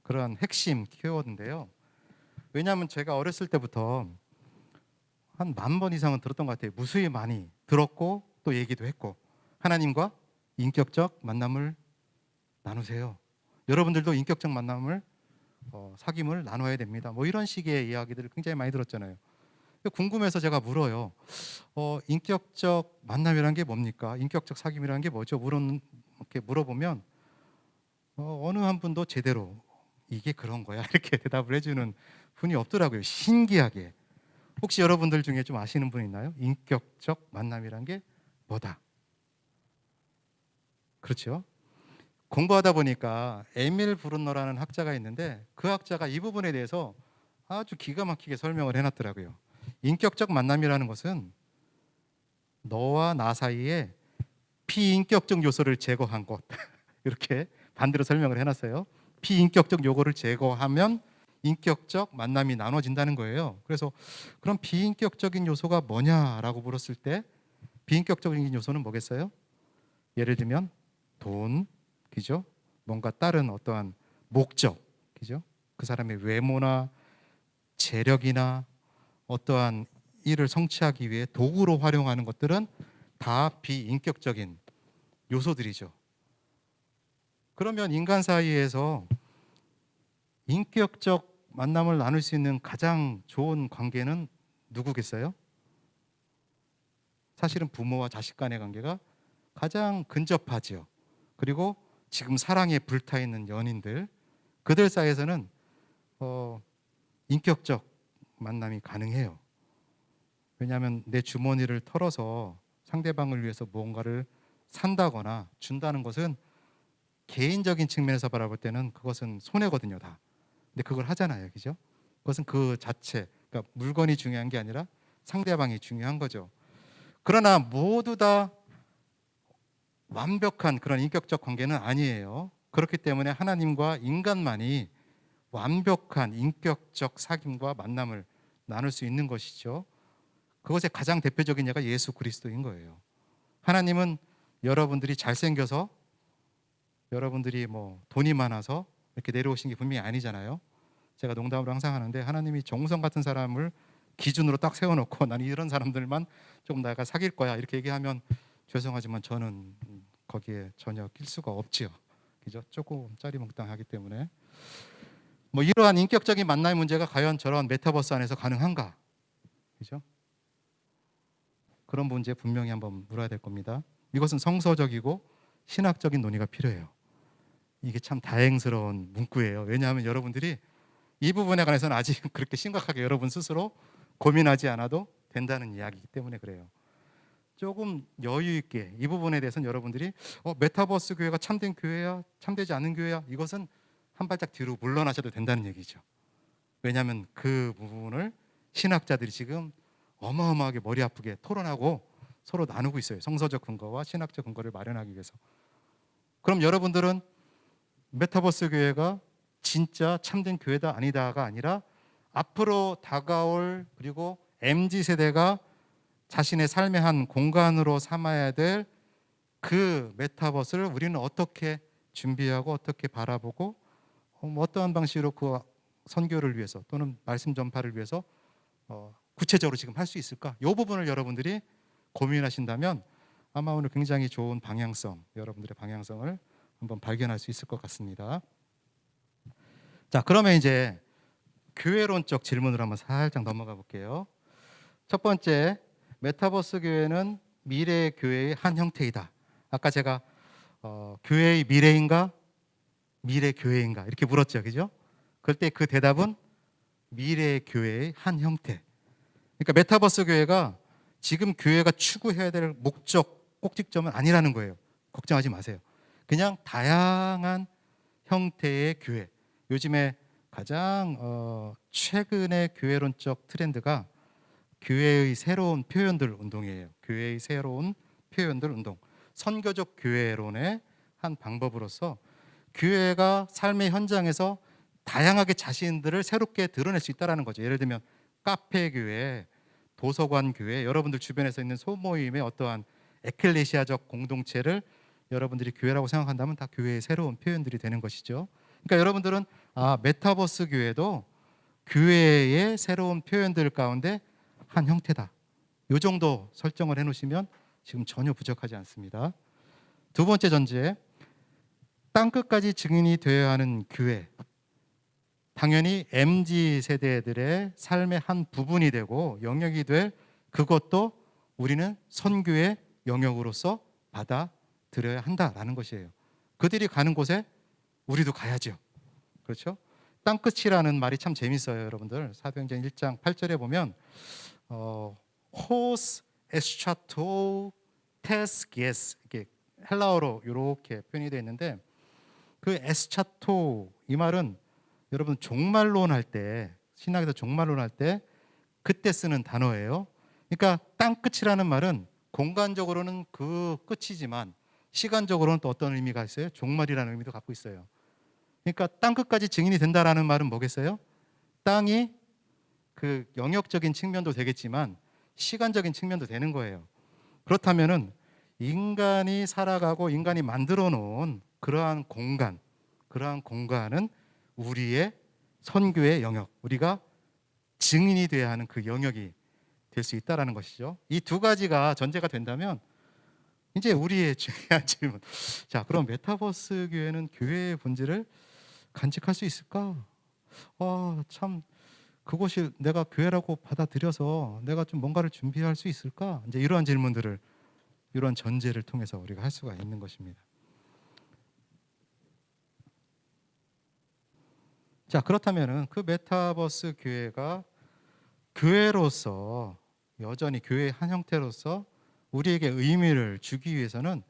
그러한 핵심 키워드인데요. 왜냐하면 제가 어렸을 때부터 한 10,000번 이상은 들었던 것 같아요. 무수히 많이 들었고 또 얘기도 했고, 하나님과 인격적 만남을 나누세요. 여러분들도 인격적 만남을 사귐을 나눠야 됩니다. 뭐 이런 식의 이야기들을 굉장히 많이 들었잖아요. 궁금해서 제가 물어요. 인격적 만남이란 게 뭡니까? 인격적 사귐이란 게 뭐죠? 이렇게 물어보면 어느 한 분도 제대로 이게 그런 거야 이렇게 대답을 해주는 분이 없더라고요. 신기하게. 혹시 여러분들 중에 좀 아시는 분 있나요? 인격적 만남이란 게 뭐다? 그렇죠? 공부하다 보니까 에밀 브룬너라는 학자가 있는데 그 학자가 이 부분에 대해서 아주 기가 막히게 설명을 해놨더라고요. 인격적 만남이라는 것은 너와 나 사이에 비인격적 요소를 제거한 것 이렇게 반대로 설명을 해놨어요. 비인격적 요소를 제거하면 인격적 만남이 나눠진다는 거예요. 그래서 그럼 비인격적인 요소가 뭐냐라고 물었을 때 비인격적인 요소는 뭐겠어요? 예를 들면 돈, 그죠? 뭔가 다른 어떠한 목적, 그죠? 그 사람의 외모나 재력이나 어떠한 일을 성취하기 위해 도구로 활용하는 것들은 다 비인격적인 요소들이죠. 그러면 인간 사이에서 인격적 만남을 나눌 수 있는 가장 좋은 관계는 누구겠어요? 사실은 부모와 자식 간의 관계가 가장 근접하지요. 그리고 지금 사랑에 불타있는 연인들, 그들 사이에서는 인격적 만남이 가능해요. 왜냐하면 내 주머니를 털어서 상대방을 위해서 무언가를 산다거나 준다는 것은 개인적인 측면에서 바라볼 때는 그것은 손해거든요, 다. 근데 그걸 하잖아요, 그죠? 그것은 그 자체, 그러니까 물건이 중요한 게 아니라 상대방이 중요한 거죠. 그러나 모두 다 완벽한 그런 인격적 관계는 아니에요. 그렇기 때문에 하나님과 인간만이 완벽한 인격적 사귐과 만남을 나눌 수 있는 것이죠. 그것의 가장 대표적인 예가 예수 그리스도인 거예요. 하나님은 여러분들이 잘생겨서, 여러분들이 뭐 돈이 많아서 이렇게 내려오신 게 분명히 아니잖아요. 제가 농담으로 항상 하는데, 하나님이 정우성 같은 사람을 기준으로 딱 세워놓고 나는 이런 사람들만 조금 내가 사귈 거야 이렇게 얘기하면 죄송하지만 저는 거기에 전혀 낄 수가 없지요. 그죠? 조금 짜리몽땅하기 때문에. 뭐 이러한 인격적인 만남의 문제가 과연 저런 메타버스 안에서 가능한가? 그죠? 그런 문제 분명히 한번 물어야 될 겁니다. 이것은 성서적이고 신학적인 논의가 필요해요. 이게 참 다행스러운 문구예요. 왜냐하면 여러분들이 이 부분에 관해서는 아직 그렇게 심각하게 여러분 스스로 고민하지 않아도 된다는 이야기이기 때문에 그래요. 조금 여유 있게 이 부분에 대해서는 여러분들이 메타버스 교회가 참된 교회야? 참되지 않은 교회야? 이것은 한 발짝 뒤로 물러나셔도 된다는 얘기죠. 왜냐하면 그 부분을 신학자들이 지금 어마어마하게 머리 아프게 토론하고 서로 나누고 있어요. 성서적 근거와 신학적 근거를 마련하기 위해서. 그럼 여러분들은 메타버스 교회가 진짜 참된 교회다 아니다가 아니라 앞으로 다가올 그리고 MZ세대가 자신의 삶의 한 공간으로 삼아야 될 그 메타버스를 우리는 어떻게 준비하고 어떻게 바라보고 어떠한 방식으로 그 선교를 위해서 또는 말씀 전파를 위해서 구체적으로 지금 할 수 있을까? 이 부분을 여러분들이 고민하신다면 아마 오늘 굉장히 좋은 방향성, 여러분들의 방향성을 한번 발견할 수 있을 것 같습니다. 자, 그러면 이제 교회론적 질문으로 한번 살짝 넘어가 볼게요. 첫 번째, 메타버스 교회는 미래 교회의 한 형태이다. 아까 제가 교회의 미래인가, 미래 교회인가 이렇게 물었죠, 그죠? 그럴 때 그 대답은 미래 교회의 한 형태. 그러니까 메타버스 교회가 지금 교회가 추구해야 될 목적, 꼭지점은 아니라는 거예요. 걱정하지 마세요. 그냥 다양한 형태의 교회. 요즘에 가장 최근의 교회론적 트렌드가 교회의 새로운 표현들 운동이에요. 교회의 새로운 표현들 운동. 선교적 교회론의 한 방법으로서 교회가 삶의 현장에서 다양하게 자신들을 새롭게 드러낼 수 있다는 거죠. 예를 들면 카페 교회, 도서관 교회, 여러분들 주변에서 있는 소모임의 어떠한 에클레시아적 공동체를 여러분들이 교회라고 생각한다면 다 교회의 새로운 표현들이 되는 것이죠. 그러니까 여러분들은 메타버스 교회도 교회의 새로운 표현들 가운데 한 형태다. 이 정도 설정을 해놓으시면 지금 전혀 부족하지 않습니다. 두 번째 전제, 땅끝까지 증인이 되어야 하는 교회. 당연히 MZ 세대들의 삶의 한 부분이 되고 영역이 될 그것도 우리는 선교의 영역으로서 받아들여야 한다라는 것이에요. 그들이 가는 곳에 우리도 가야죠. 그렇죠? 땅끝이라는 말이 참 재밌어요, 여러분들. 사도행전 1장 8절에 보면 호스 에스차토 테스게스 이렇게 헬라어로 이렇게 표현이 되어 있는데 그 에스차토 이 말은 여러분 종말론 할 때 신학에서 종말론 할 때 그때 쓰는 단어예요. 그러니까 땅끝이라는 말은 공간적으로는 그 끝이지만 시간적으로는 또 어떤 의미가 있어요? 종말이라는 의미도 갖고 있어요. 그러니까 땅끝까지 증인이 된다라는 말은 뭐겠어요? 땅이 그 영역적인 측면도 되겠지만 시간적인 측면도 되는 거예요. 그렇다면은 인간이 살아가고 인간이 만들어 놓은 그러한 공간은 우리의 선교의 영역, 우리가 증인이 돼야 하는 그 영역이 될 수 있다라는 것이죠. 이 두 가지가 전제가 된다면 이제 우리의 중요한 질문. 자, 그럼 메타버스 교회는 교회의 본질을 간직할 수 있을까? 참 그것이 내가 교회라고 받아들여서 내가 좀 뭔가를 준비할 수 있을까? 이제 이러한 질문들을 이러한 전제를 통해서 우리가 할 수가 있는 것입니다. 자, 그렇다면은 그 메타버스 교회가 교회로서 여전히 교회의 한 형태로서 우리에게 의미를 주기 위해서는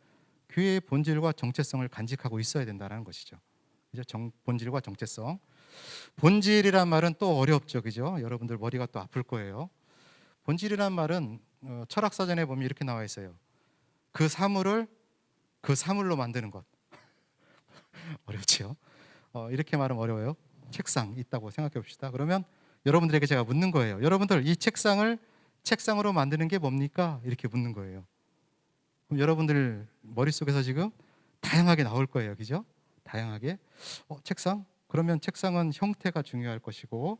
교회의 본질과 정체성을 간직하고 있어야 된다는 것이죠. 그죠? 본질과 정체성. 본질이란 말은 또 어렵죠, 그죠? 여러분들 머리가 또 아플 거예요. 본질이란 말은 철학사전에 보면 이렇게 나와 있어요. 그 사물을 그 사물로 만드는 것. 어렵죠? 이렇게 말하면 어려워요. 책상 있다고 생각해 봅시다. 그러면 여러분들에게 제가 묻는 거예요. 여러분들 이 책상을 책상으로 만드는 게 뭡니까? 이렇게 묻는 거예요. 그럼 여러분들 머릿속에서 지금 다양하게 나올 거예요. 그죠? 다양하게. 책상? 그러면 책상은 형태가 중요할 것이고,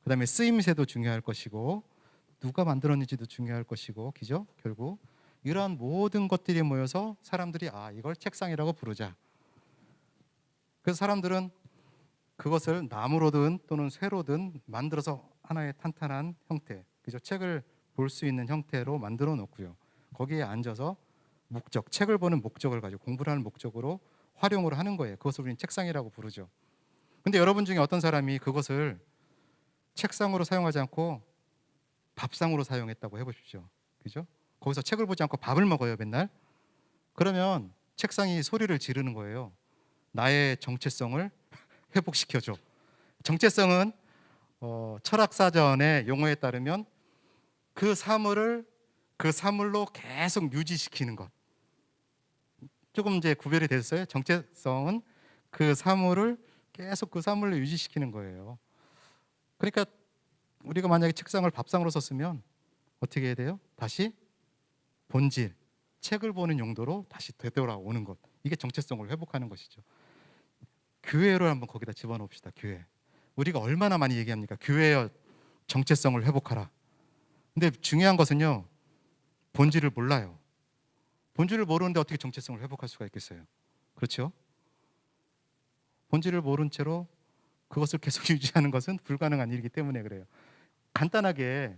그 다음에 쓰임새도 중요할 것이고, 누가 만들었는지도 중요할 것이고, 그죠? 결국 이러한 모든 것들이 모여서 사람들이 이걸 책상이라고 부르자. 그래서 사람들은 그것을 나무로든 또는 쇠로든 만들어서 하나의 탄탄한 형태, 그죠? 책을 볼 수 있는 형태로 만들어 놓고요. 거기에 앉아서 책을 보는 목적을 가지고 공부를 하는 목적으로 활용을 하는 거예요. 그것을 우리는 책상이라고 부르죠. 근데 여러분 중에 어떤 사람이 그것을 책상으로 사용하지 않고 밥상으로 사용했다고 해보십시오. 그죠? 거기서 책을 보지 않고 밥을 먹어요, 맨날. 그러면 책상이 소리를 지르는 거예요. 나의 정체성을 회복시켜줘. 정체성은 철학사전의 용어에 따르면 그 사물을 그 사물로 계속 유지시키는 것. 조금 이제 구별이 됐어요. 정체성은 그 사물을 계속 그 사물로 유지시키는 거예요. 그러니까 우리가 만약에 책상을 밥상으로 썼으면 어떻게 해야 돼요? 다시 본질, 책을 보는 용도로 다시 되돌아오는 것. 이게 정체성을 회복하는 것이죠. 교회를 한번 거기다 집어넣읍시다. 교회. 우리가 얼마나 많이 얘기합니까? 교회의 정체성을 회복하라. 근데 중요한 것은요, 본질을 몰라요. 본질을 모르는데 어떻게 정체성을 회복할 수가 있겠어요? 그렇죠? 본질을 모른 채로 그것을 계속 유지하는 것은 불가능한 일이기 때문에 그래요. 간단하게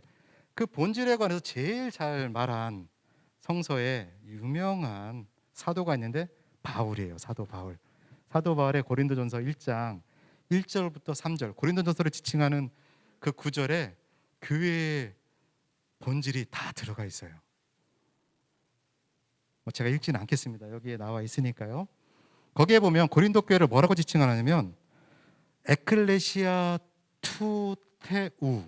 그 본질에 관해서 제일 잘 말한 성서에 유명한 사도가 있는데 바울이에요. 사도 바울. 사도 바울의 고린도전서 1장 1절부터 3절, 고린도전서를 지칭하는 그 구절에 교회의 본질이 다 들어가 있어요. 제가 읽지는 않겠습니다. 여기에 나와 있으니까요. 거기에 보면 고린도 교회를 뭐라고 지칭하냐면 에클레시아 투테우,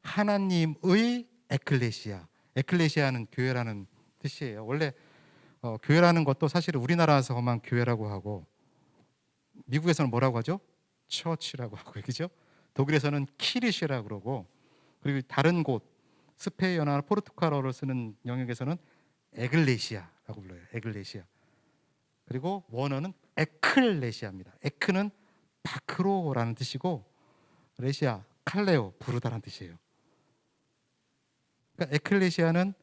하나님의 에클레시아. 에클레시아는 교회라는 뜻이에요. 원래 교회라는 것도 사실은 우리나라에서만 교회라고 하고 미국에서는 뭐라고 하죠? 처치라고 하고, 그죠? 독일에서는 키리시라고 그러고, 그리고 다른 곳 스페인어나 포르투갈어를 쓰는 영역에서는 에글레시아라고 불러요. 에글레시아. 그리고 원어는 에클레시아입니다. 에크는 바크로라는 뜻이고, 레시아, 칼레오, 부르다라는 뜻이에요. 그러니까 에클레시아는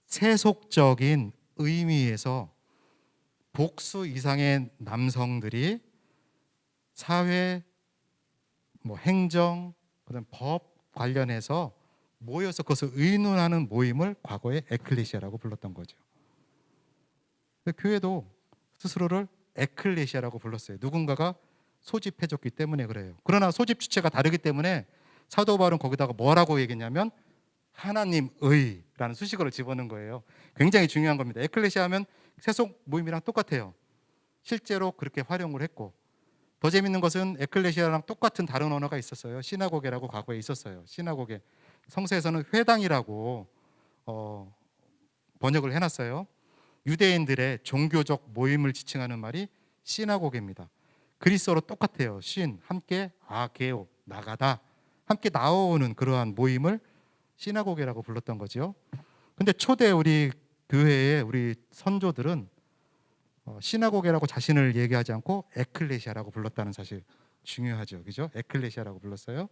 세속적인 의미에서 복수 이상의 남성들이 사회, 행정, 그다음 법 관련해서 모여서 그것을 의논하는 모임을 과거에 에클레시아라고 불렀던 거죠. 교회도 스스로를 에클레시아라고 불렀어요. 누군가가 소집해줬기 때문에 그래요. 그러나 소집 주체가 다르기 때문에 사도 바울은 거기다가 뭐라고 얘기했냐면 하나님의라는 수식어를 집어넣은 거예요. 굉장히 중요한 겁니다. 에클레시아 하면 세속 모임이랑 똑같아요. 실제로 그렇게 활용을 했고, 더 재밌는 것은 에클레시아랑 똑같은 다른 언어가 있었어요. 시나고게라고 과거에 있었어요. 시나고게. 성서에서는 회당이라고 번역을 해놨어요. 유대인들의 종교적 모임을 지칭하는 말이 시나고게입니다. 그리스어로 똑같아요. 신, 함께, 게오, 나가다, 함께 나오는 그러한 모임을 시나고게라고 불렀던 거죠. 근데 초대 우리 교회의 우리 선조들은 시나고게라고 자신을 얘기하지 않고 에클레시아라고 불렀다는 사실 중요하죠. 그죠? 에클레시아라고 불렀어요.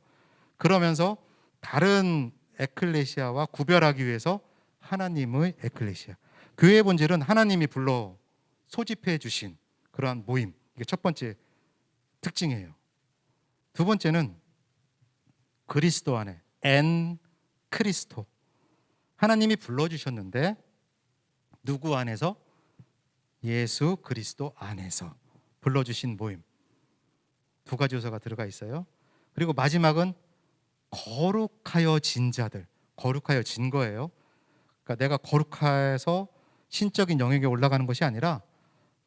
그러면서 다른 에클레시아와 구별하기 위해서 하나님의 에클레시아. 교회의 본질은 하나님이 불러 소집해 주신 그러한 모임. 이게 첫 번째 특징이에요. 두 번째는 그리스도 안에, 엔 크리스토. 하나님이 불러주셨는데 누구 안에서? 예수 그리스도 안에서 불러주신 모임. 두 가지 요소가 들어가 있어요. 그리고 마지막은 거룩하여진 자들. 거룩하여진 거예요. 그러니까 내가 거룩해서 신적인 영역에 올라가는 것이 아니라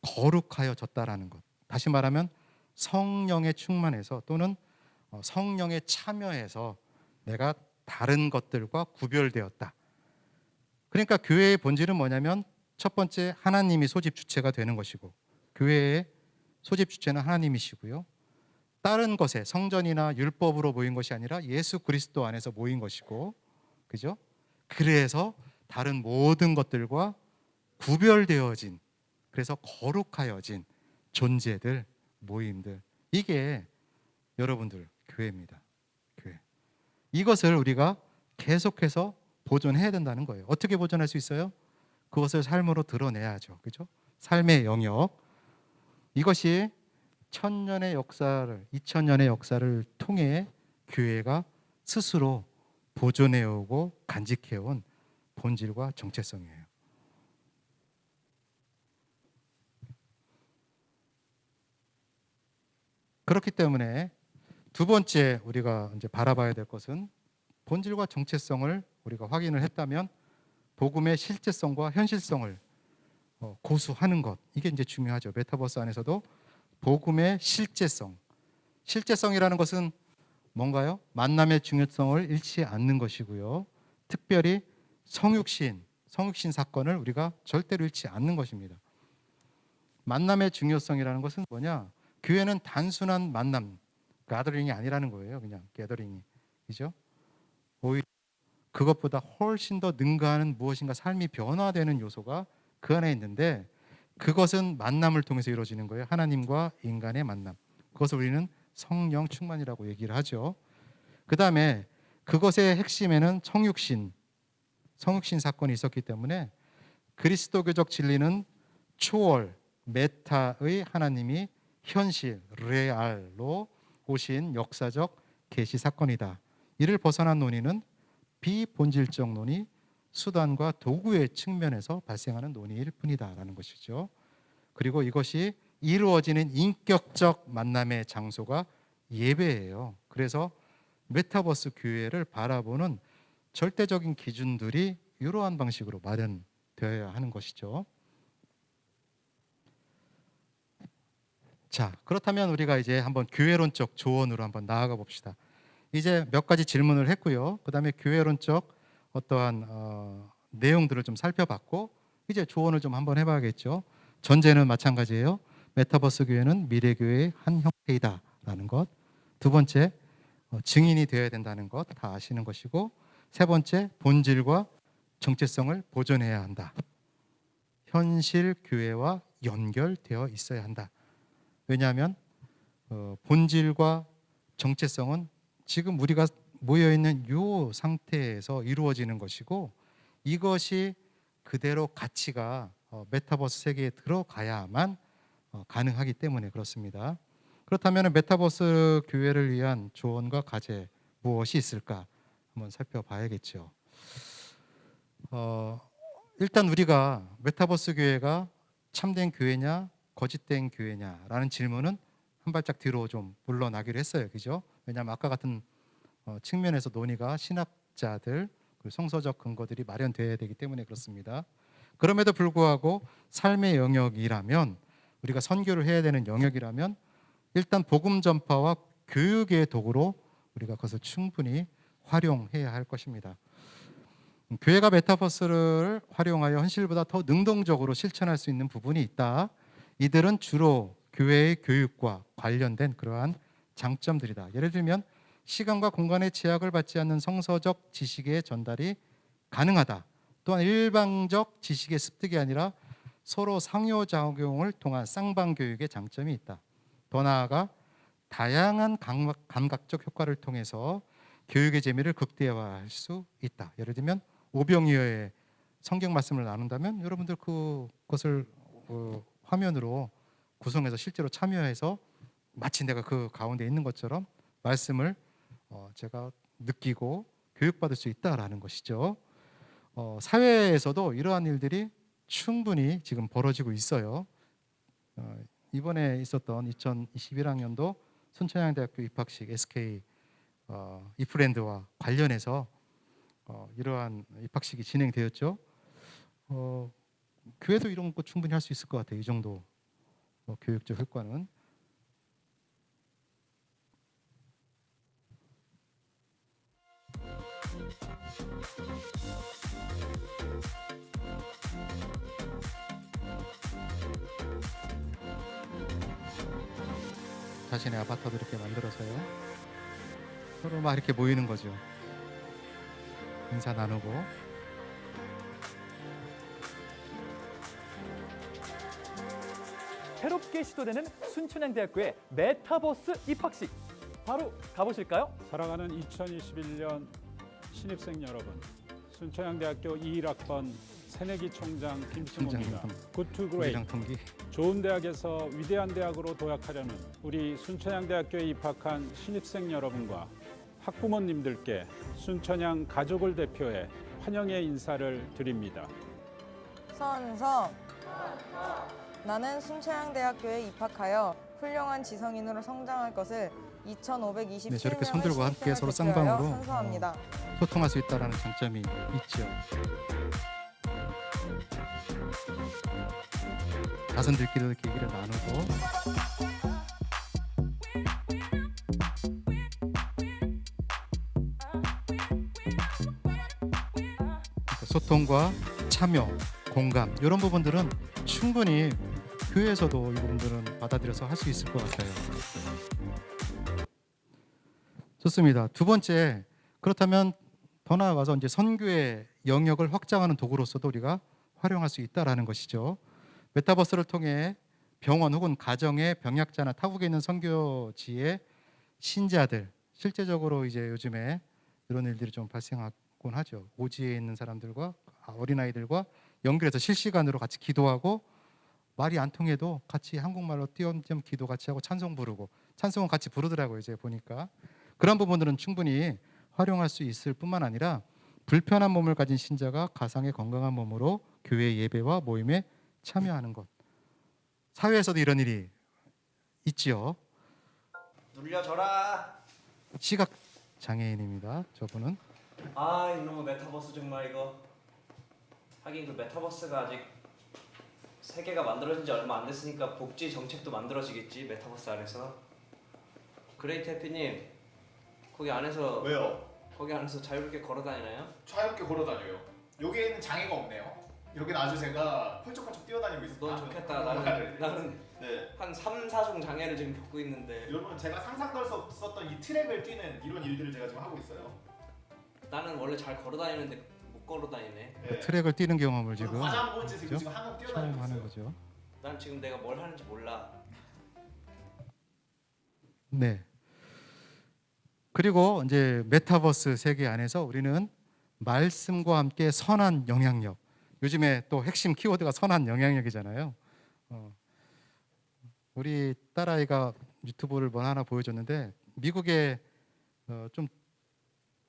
거룩하여졌다라는 것. 다시 말하면 성령에 충만해서 또는 성령에 참여해서 내가 다른 것들과 구별되었다. 그러니까 교회의 본질은 뭐냐면 첫 번째 하나님이 소집 주체가 되는 것이고 교회의 소집 주체는 하나님이시고요. 다른 것에 성전이나 율법으로 모인 것이 아니라 예수 그리스도 안에서 모인 것이고, 그죠? 그래서 다른 모든 것들과 구별되어진, 그래서 거룩하여진 존재들, 모임들, 이게 여러분들 교회입니다. 교회. 이것을 우리가 계속해서 보존해야 된다는 거예요. 어떻게 보존할 수 있어요? 그것을 삶으로 드러내야죠. 그죠? 삶의 영역. 이것이 2000년의 역사를 통해 교회가 스스로 보존해오고 간직해온 본질과 정체성이에요. 그렇기 때문에 두 번째 우리가 이제 바라봐야 될 것은 본질과 정체성을 우리가 확인을 했다면 복음의 실제성과 현실성을 고수하는 것, 이게 이제 중요하죠. 메타버스 안에서도 복음의 실제성이라는 것은 뭔가요? 만남의 중요성을 잃지 않는 것이고요. 특별히 성육신 사건을 우리가 절대로 잃지 않는 것입니다. 만남의 중요성이라는 것은 뭐냐? 교회는 단순한 만남, 가더링이 아니라는 거예요. 그냥 게더링이, 그죠? 오히려 그것보다 훨씬 더 능가하는 무엇인가 삶이 변화되는 요소가 그 안에 있는데 그것은 만남을 통해서 이루어지는 거예요. 하나님과 인간의 만남. 그것을 우리는 성령 충만이라고 얘기를 하죠. 그 다음에 그것의 핵심에는 성육신 사건이 있었기 때문에 그리스도교적 진리는 초월, 메타의 하나님이 현실, 레알로 오신 역사적 계시 사건이다. 이를 벗어난 논의는 비본질적 논의, 수단과 도구의 측면에서 발생하는 논의일 뿐이다라는 것이죠. 그리고 이것이 이루어지는 인격적 만남의 장소가 예배예요. 그래서 메타버스 교회를 바라보는 절대적인 기준들이 이러한 방식으로 마련되어야 하는 것이죠. 자, 그렇다면 우리가 이제 한번 교회론적 조언으로 한번 나아가 봅시다. 이제 몇 가지 질문을 했고요. 그 다음에 교회론적 어떠한 내용들을 좀 살펴봤고 이제 조언을 좀 한번 해봐야겠죠. 전제는 마찬가지예요. 메타버스 교회는 미래 교회의 한 형태이다라는 것. 두 번째, 증인이 되어야 된다는 것 다 아시는 것이고, 세 번째, 본질과 정체성을 보존해야 한다. 현실 교회와 연결되어 있어야 한다. 왜냐하면 본질과 정체성은 지금 우리가 모여 있는 이 상태에서 이루어지는 것이고 이것이 그대로 가치가 메타버스 세계에 들어가야만 가능하기 때문에 그렇습니다. 그렇다면 메타버스 교회를 위한 조언과 과제 무엇이 있을까 한번 살펴봐야겠죠. 일단 우리가 메타버스 교회가 참된 교회냐 거짓된 교회냐라는 질문은 한 발짝 뒤로 좀 물러나기로 했어요. 그죠? 왜냐하면 아까 같은 측면에서 논의가 신학자들 그리고 성서적 근거들이 마련되어야 되기 때문에 그렇습니다. 그럼에도 불구하고 삶의 영역이라면 우리가 선교를 해야 되는 영역이라면 일단 복음 전파와 교육의 도구로 우리가 그것을 충분히 활용해야 할 것입니다. 교회가 메타버스를 활용하여 현실보다 더 능동적으로 실천할 수 있는 부분이 있다. 이들은 주로 교회의 교육과 관련된 그러한 장점들이다. 예를 들면 시간과 공간의 제약을 받지 않는 성서적 지식의 전달이 가능하다. 또한 일방적 지식의 습득이 아니라 서로 상호작용을 통한 쌍방교육의 장점이 있다. 더 나아가 다양한 감각적 효과를 통해서 교육의 재미를 극대화할 수 있다. 예를 들면 오병이어의 성경 말씀을 나눈다면 여러분들 그것을 화면으로 구성해서 실제로 참여해서 마치 내가 그 가운데 있는 것처럼 말씀을 제가 느끼고 교육받을 수 있다라는 것이죠. 사회에서도 이러한 일들이 충분히 지금 벌어지고 있어요. 이번에 있었던 2021학년도 순천향대학교 입학식 SK 이프랜드와 관련해서 이러한 입학식이 진행되었죠. 교회도 이런 거 충분히 할 수 있을 것 같아요. 이 정도 교육적 효과는. 자신의 아바타도 이렇게 만들어서요. 서로 막 이렇게 모이는 거죠. 인사 나누고. 새롭게 시도되는 순천향대학교의 메타버스 입학식 바로 가보실까요? 사랑하는 2021년 신입생 여러분, 순천향대학교 21학번 새내기 총장 김승호입니다. 굿투 그레이트. 우리랑 동기. 좋은 대학에서 위대한 대학으로 도약하려는 우리 순천향대학교에 입학한 신입생 여러분과 학부모님들께 순천향 가족을 대표해 환영의 인사를 드립니다. 선서 나는 순천향대학교에 입학하여 훌륭한 지성인으로 성장할 것을 2527명의 네, 저렇게 손들고 함께 서로 대표하여 쌍방으로 선서합니다. 소통할 수 있다는 장점이 있죠. 자손들끼리도 이렇게 얘기를 나누고. 소통과 참여, 공감 이런 부분들은 충분히 교회에서도 이 부분들은 받아들여서 할 수 있을 것 같아요. 좋습니다. 두 번째, 그렇다면 더 나아가서 이제 선교의 영역을 확장하는 도구로서도 우리가 활용할 수 있다라는 것이죠. 메타버스를 통해 병원 혹은 가정의 병약자나 타국에 있는 선교지의 신자들, 실제적으로 이제 요즘에 이런 일들이 좀 발생하곤 하죠. 오지에 있는 사람들과 어린아이들과 연결해서 실시간으로 같이 기도하고, 말이 안 통해도 같이 한국말로 띄엄띄엄 기도 같이 하고 찬송 부르고, 찬송은 같이 부르더라고요. 이제 보니까 그런 부분들은 충분히 활용할 수 있을 뿐만 아니라, 불편한 몸을 가진 신자가 가상의 건강한 몸으로 교회 예배와 모임에 참여하는 것, 사회에서도 이런 일이 있지요. 눌려줘라. 시각 장애인입니다. 저분은. 아, 이놈의 메타버스 정말 이거. 하긴 그 메타버스가 아직 세계가 만들어진 지 얼마 안 됐으니까 복지 정책도 만들어지겠지, 메타버스 안에서. 그레이트 해피님, 거기 안에서 왜요? 거기 안에서 자유롭게 걸어다니나요? 자유롭게 걸어다녀요. 여기에는 장애가 없네요. 여기는 아주 제가 펄쩍펄쩍 뛰어다니고 있어요. 넌 좋겠다. 나는 네. 한 3, 4종 장애를 지금 겪고 있는데. 여러분, 제가 상상도 할 수 없었던 이 트랙을 뛰는 이런 일들을 제가 지금 하고 있어요. 나는 원래 잘 걸어다니는데 못 걸어다니네. 네. 트랙을 뛰는 경험을 저는 지금 과자 먹은 지 지금 한국 뛰어다니고 체험하는 있어요. 거죠. 난 지금 내가 뭘 하는지 몰라. 네. 그리고 이제 메타버스 세계 안에서 우리는 말씀과 함께 선한 영향력. 요즘에 또 핵심 키워드가 선한 영향력이잖아요. 우리 딸아이가 유튜브를 뭐 하나 보여줬는데, 미국의 좀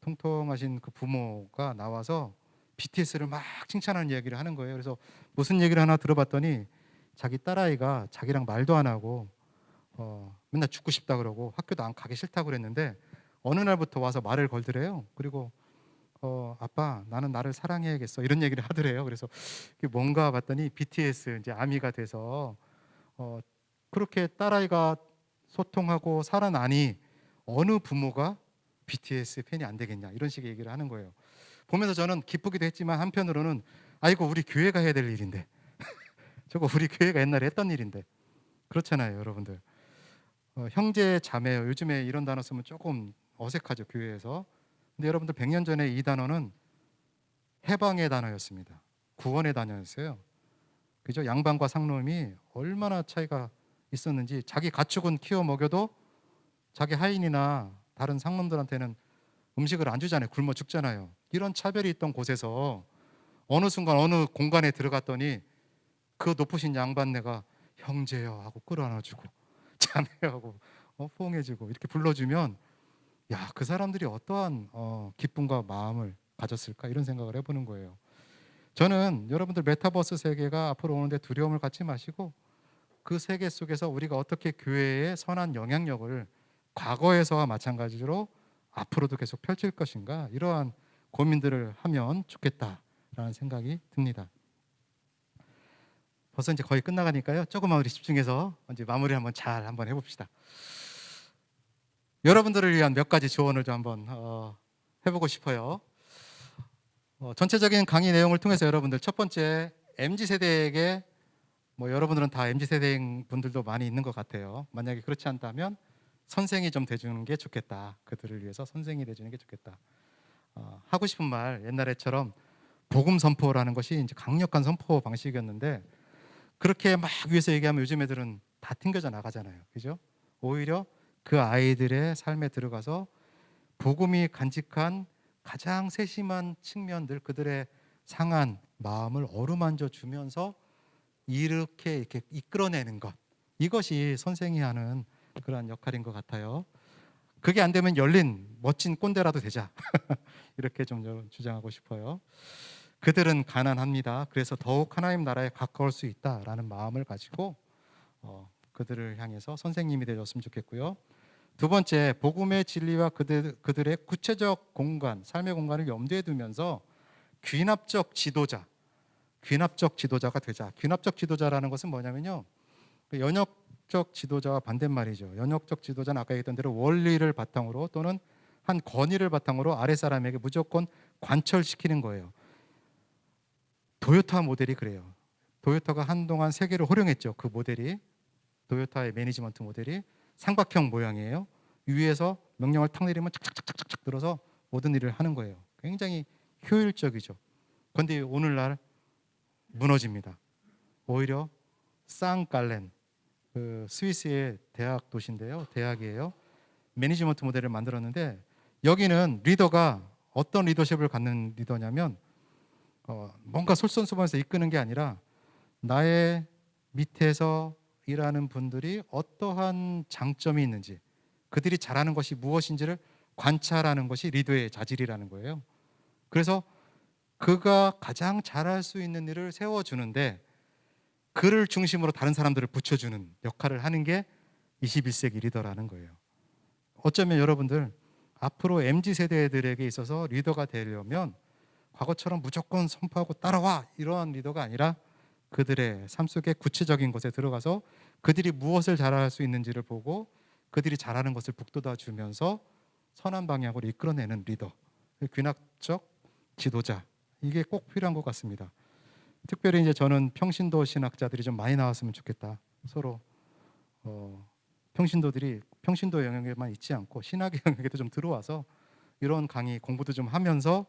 통통하신 그 부모가 나와서 BTS를 막 칭찬하는 이야기를 하는 거예요. 그래서 무슨 얘기를 하나 들어봤더니, 자기 딸아이가 자기랑 말도 안 하고 맨날 죽고 싶다 그러고 학교도 안 가기 싫다 그랬는데, 어느 날부터 와서 말을 걸더래요. 그리고 아빠, 나는 나를 사랑해야겠어, 이런 얘기를 하더래요. 그래서 그게 뭔가 봤더니 BTS 이제 아미가 돼서 그렇게 딸아이가 소통하고 살아나니 어느 부모가 BTS 팬이 안 되겠냐, 이런 식의 얘기를 하는 거예요. 보면서 저는 기쁘기도 했지만 한편으로는, 아이고 우리 교회가 해야 될 일인데 저거 우리 교회가 옛날에 했던 일인데. 그렇잖아요, 여러분들. 형제 자매요. 요즘에 이런 단어 쓰면 조금 어색하죠, 교회에서. 근데 여러분들 100년 전에 이 단어는 해방의 단어였습니다. 구원의 단어였어요. 그죠? 양반과 상놈이 얼마나 차이가 있었는지, 자기 가축은 키워 먹여도 자기 하인이나 다른 상놈들한테는 음식을 안 주잖아요. 굶어 죽잖아요. 이런 차별이 있던 곳에서 어느 순간 어느 공간에 들어갔더니 그 높으신 양반네가 형제여 하고 끌어안아주고, 자매하고 포옹해주고 이렇게 불러주면, 야, 그 사람들이 어떠한 기쁨과 마음을 가졌을까, 이런 생각을 해보는 거예요. 저는 여러분들 메타버스 세계가 앞으로 오는데 두려움을 갖지 마시고, 그 세계 속에서 우리가 어떻게 교회의 선한 영향력을 과거에서와 마찬가지로 앞으로도 계속 펼칠 것인가, 이러한 고민들을 하면 좋겠다라는 생각이 듭니다. 벌써 이제 거의 끝나가니까요. 조금만 우리 집중해서 이제 마무리 한번 해봅시다. 여러분들을 위한 몇 가지 조언을 좀 한번 해보고 싶어요. 전체적인 강의 내용을 통해서 여러분들 첫 번째 MZ 세대에게 여러분들은 다 MZ 세대인 분들도 많이 있는 것 같아요. 만약에 그렇지 않다면 선생이 좀 돼주는 게 좋겠다. 그들을 위해서 선생이 돼주는 게 좋겠다. 하고 싶은 말 옛날에처럼 복음 선포라는 것이 이제 강력한 선포 방식이었는데 그렇게 막 위에서 얘기하면 요즘 애들은 다 튕겨져 나가잖아요. 그죠? 오히려 그 아이들의 삶에 들어가서 복음이 간직한 가장 세심한 측면들, 그들의 상한 마음을 어루만져 주면서 이렇게 이끌어내는 것, 이것이 선생이 하는 그러한 역할인 것 같아요. 그게 안 되면 열린 멋진 꼰대라도 되자. 이렇게 좀 주장하고 싶어요. 그들은 가난합니다. 그래서 더욱 하나님 나라에 가까울 수 있다라는 마음을 가지고 그들을 향해서 선생님이 되었으면 좋겠고요. 두 번째, 복음의 진리와 그들의 구체적 공간, 삶의 공간을 염두에 두면서 귀납적 지도자가 되자. 귀납적 지도자라는 것은 뭐냐면요, 연역적 지도자와 반대말이죠. 연역적 지도자는 아까 얘기했던 대로 원리를 바탕으로 또는 한 권위를 바탕으로 아랫사람에게 무조건 관철시키는 거예요. 도요타 모델이 그래요. 도요타가 한동안 세계를 호령했죠. 그 모델이, 도요타의 매니지먼트 모델이 삼각형 모양이에요. 위에서 명령을 탁 내리면 착착착착착 들어서 모든 일을 하는 거예요. 굉장히 효율적이죠. 그런데 오늘날 무너집니다. 오히려 쌍깔렌, 그 스위스의 대학 도시인데요. 대학이에요. 매니지먼트 모델을 만들었는데 여기는 리더가 어떤 리더십을 갖는 리더냐면 뭔가 솔선수범해서 이끄는 게 아니라 나의 밑에서 일하는 분들이 어떠한 장점이 있는지, 그들이 잘하는 것이 무엇인지를 관찰하는 것이 리더의 자질이라는 거예요. 그래서 그가 가장 잘할 수 있는 일을 세워주는데 그를 중심으로 다른 사람들을 붙여주는 역할을 하는 게 21세기 리더라는 거예요. 어쩌면 여러분들 앞으로 MZ세대들에게 있어서 리더가 되려면 과거처럼 무조건 선포하고 따라와 이러한 리더가 아니라 그들의 삶 속의 구체적인 것에 들어가서 그들이 무엇을 잘할 수 있는지를 보고 그들이 잘하는 것을 북돋아 주면서 선한 방향으로 이끌어내는 리더, 귀납적 지도자, 이게 꼭 필요한 것 같습니다. 특별히 이제 저는 평신도 신학자들이 좀 많이 나왔으면 좋겠다. 서로 평신도들이 평신도 영역에만 있지 않고 신학의 영역에도 좀 들어와서 이런 강의 공부도 좀 하면서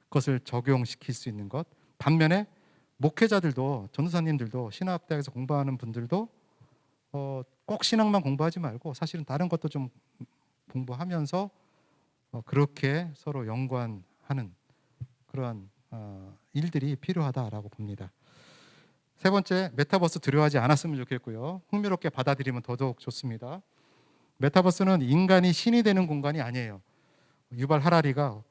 그것을 적용시킬 수 있는 것. 반면에 목회자들도, 전도사님들도, 신학대학에서 공부하는 분들도 꼭 신학만 공부하지 말고 사실은 다른 것도 좀 공부하면서 그렇게 서로 연관하는 그러한 일들이 필요하다라고 봅니다. 세 번째, 메타버스 두려워하지 않았으면 좋겠고요. 흥미롭게 받아들이면 더더욱 좋습니다. 메타버스는 인간이 신이 되는 공간이 아니에요. 유발 하라리가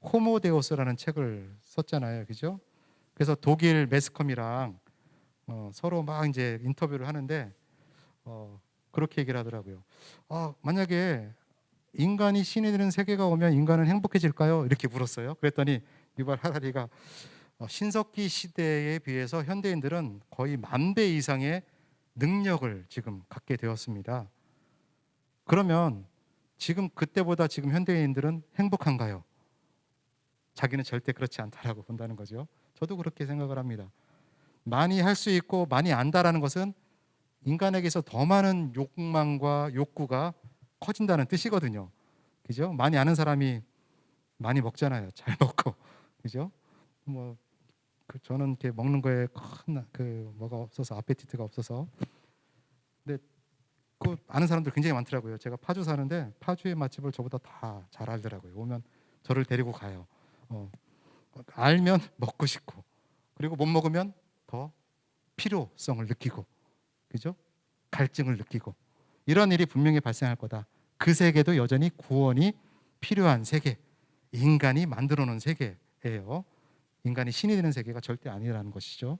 호모데우스라는 책을 썼잖아요, 그죠? 그래서 독일 매스컴이랑 서로 막 이제 인터뷰를 하는데 그렇게 얘기를 하더라고요. 만약에 인간이 신이 되는 세계가 오면 인간은 행복해질까요? 이렇게 물었어요. 그랬더니 유발 하라리가 신석기 시대에 비해서 현대인들은 거의 10,000배 이상의 능력을 지금 갖게 되었습니다. 그러면 지금 그때보다 지금 현대인들은 행복한가요? 자기는 절대 그렇지 않다라고 본다는 거죠. 저도 그렇게 생각을 합니다. 많이 할 수 있고 많이 안다라는 것은 인간에게서 더 많은 욕망과 욕구가 커진다는 뜻이거든요. 그죠? 많이 아는 사람이 많이 먹잖아요. 잘 먹고. 그죠? 저는 이렇게 먹는 거에 큰 뭐가 없어서, 아페티트가 없어서. 근데 그 아는 사람들 굉장히 많더라고요. 제가 파주 사는데 파주의 맛집을 저보다 다 잘 알더라고요. 오면 저를 데리고 가요. 알면 먹고 싶고, 그리고 못 먹으면 더 필요성을 느끼고, 그죠? 갈증을 느끼고, 이런 일이 분명히 발생할 거다. 그 세계도 여전히 구원이 필요한 세계, 인간이 만들어 놓은 세계예요. 인간이 신이 되는 세계가 절대 아니라는 것이죠.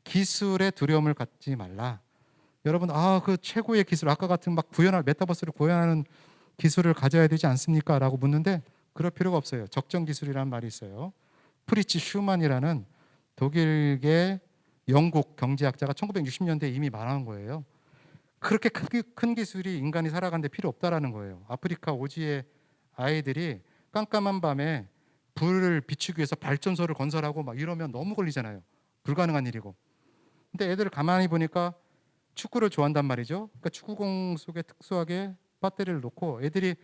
기술에 두려움을 갖지 말라. 여러분, 그 최고의 기술, 아까 같은 막 메타버스를 구현하는 기술을 가져야 되지 않습니까? 라고 묻는데 그럴 필요가 없어요. 적정 기술이라는 말이 있어요. 프리츠 슈만이라는 독일계 영국 경제학자가 1960년대에 이미 말한 거예요. 그렇게 큰 기술이 인간이 살아가는데 필요 없다라는 거예요. 아프리카 오지의 아이들이 깜깜한 밤에 불을 비추기 위해서 발전소를 건설하고 막 이러면 너무 걸리잖아요. 불가능한 일이고. 근데 애들을 가만히 보니까 축구를 좋아한단 말이죠. 그러니까 축구공 속에 특수하게 배터리를 놓고 애들이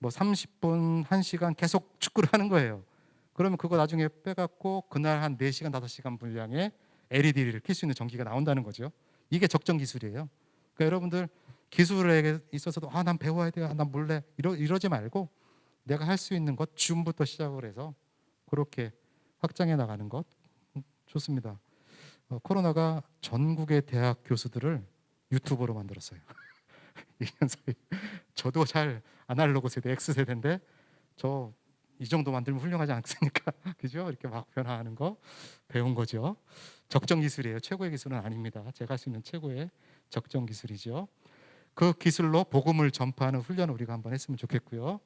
뭐 30분, 1시간 계속 축구를 하는 거예요. 그러면 그거 나중에 빼갖고 그날 한 4시간, 5시간 분량의 LED를 켤 수 있는 전기가 나온다는 거죠. 이게 적정 기술이에요. 그러니까 여러분들 기술에 있어서도 난 배워야 돼요. 난 몰래 이러지 말고 내가 할 수 있는 것 지금부터 시작을 해서 그렇게 확장해 나가는 것 좋습니다. 코로나가 전국의 대학 교수들을 유튜버로 만들었어요. 2년 사이. 저도 잘 아날로그 세대, X세대인데 저 이 정도 만들면 훌륭하지 않습니까? 그죠? 이렇게 막 변화하는 거 배운 거죠. 적정 기술이에요. 최고의 기술은 아닙니다. 제가 할 수 있는 최고의 적정 기술이죠. 그 기술로 복음을 전파하는 훈련을 우리가 한번 했으면 좋겠고요.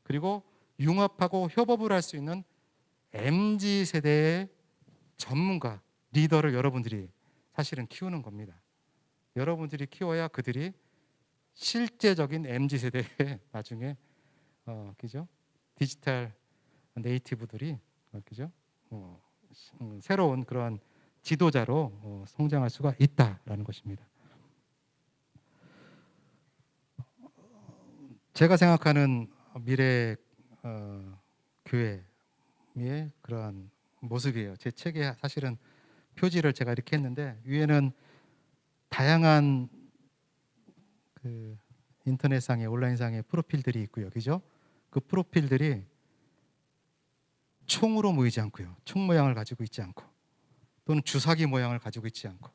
그리고 융합하고 협업을 할 수 있는 MZ세대의 전문가, 리더를 여러분들이 사실은 키우는 겁니다. 여러분들이 키워야 그들이 실제적인 MZ세대의 나중에 그죠? 디지털 네이티브들이 그죠? 새로운 그런 지도자로 성장할 수가 있다라는 것입니다. 제가 생각하는 미래 교회의 그러한 모습이에요. 제 책에 사실은 표지를 제가 이렇게 했는데 위에는 다양한 그 인터넷상의 온라인상의 프로필들이 있고요. 그죠? 그 프로필들이 총으로 모이지 않고요. 총 모양을 가지고 있지 않고 또는 주사기 모양을 가지고 있지 않고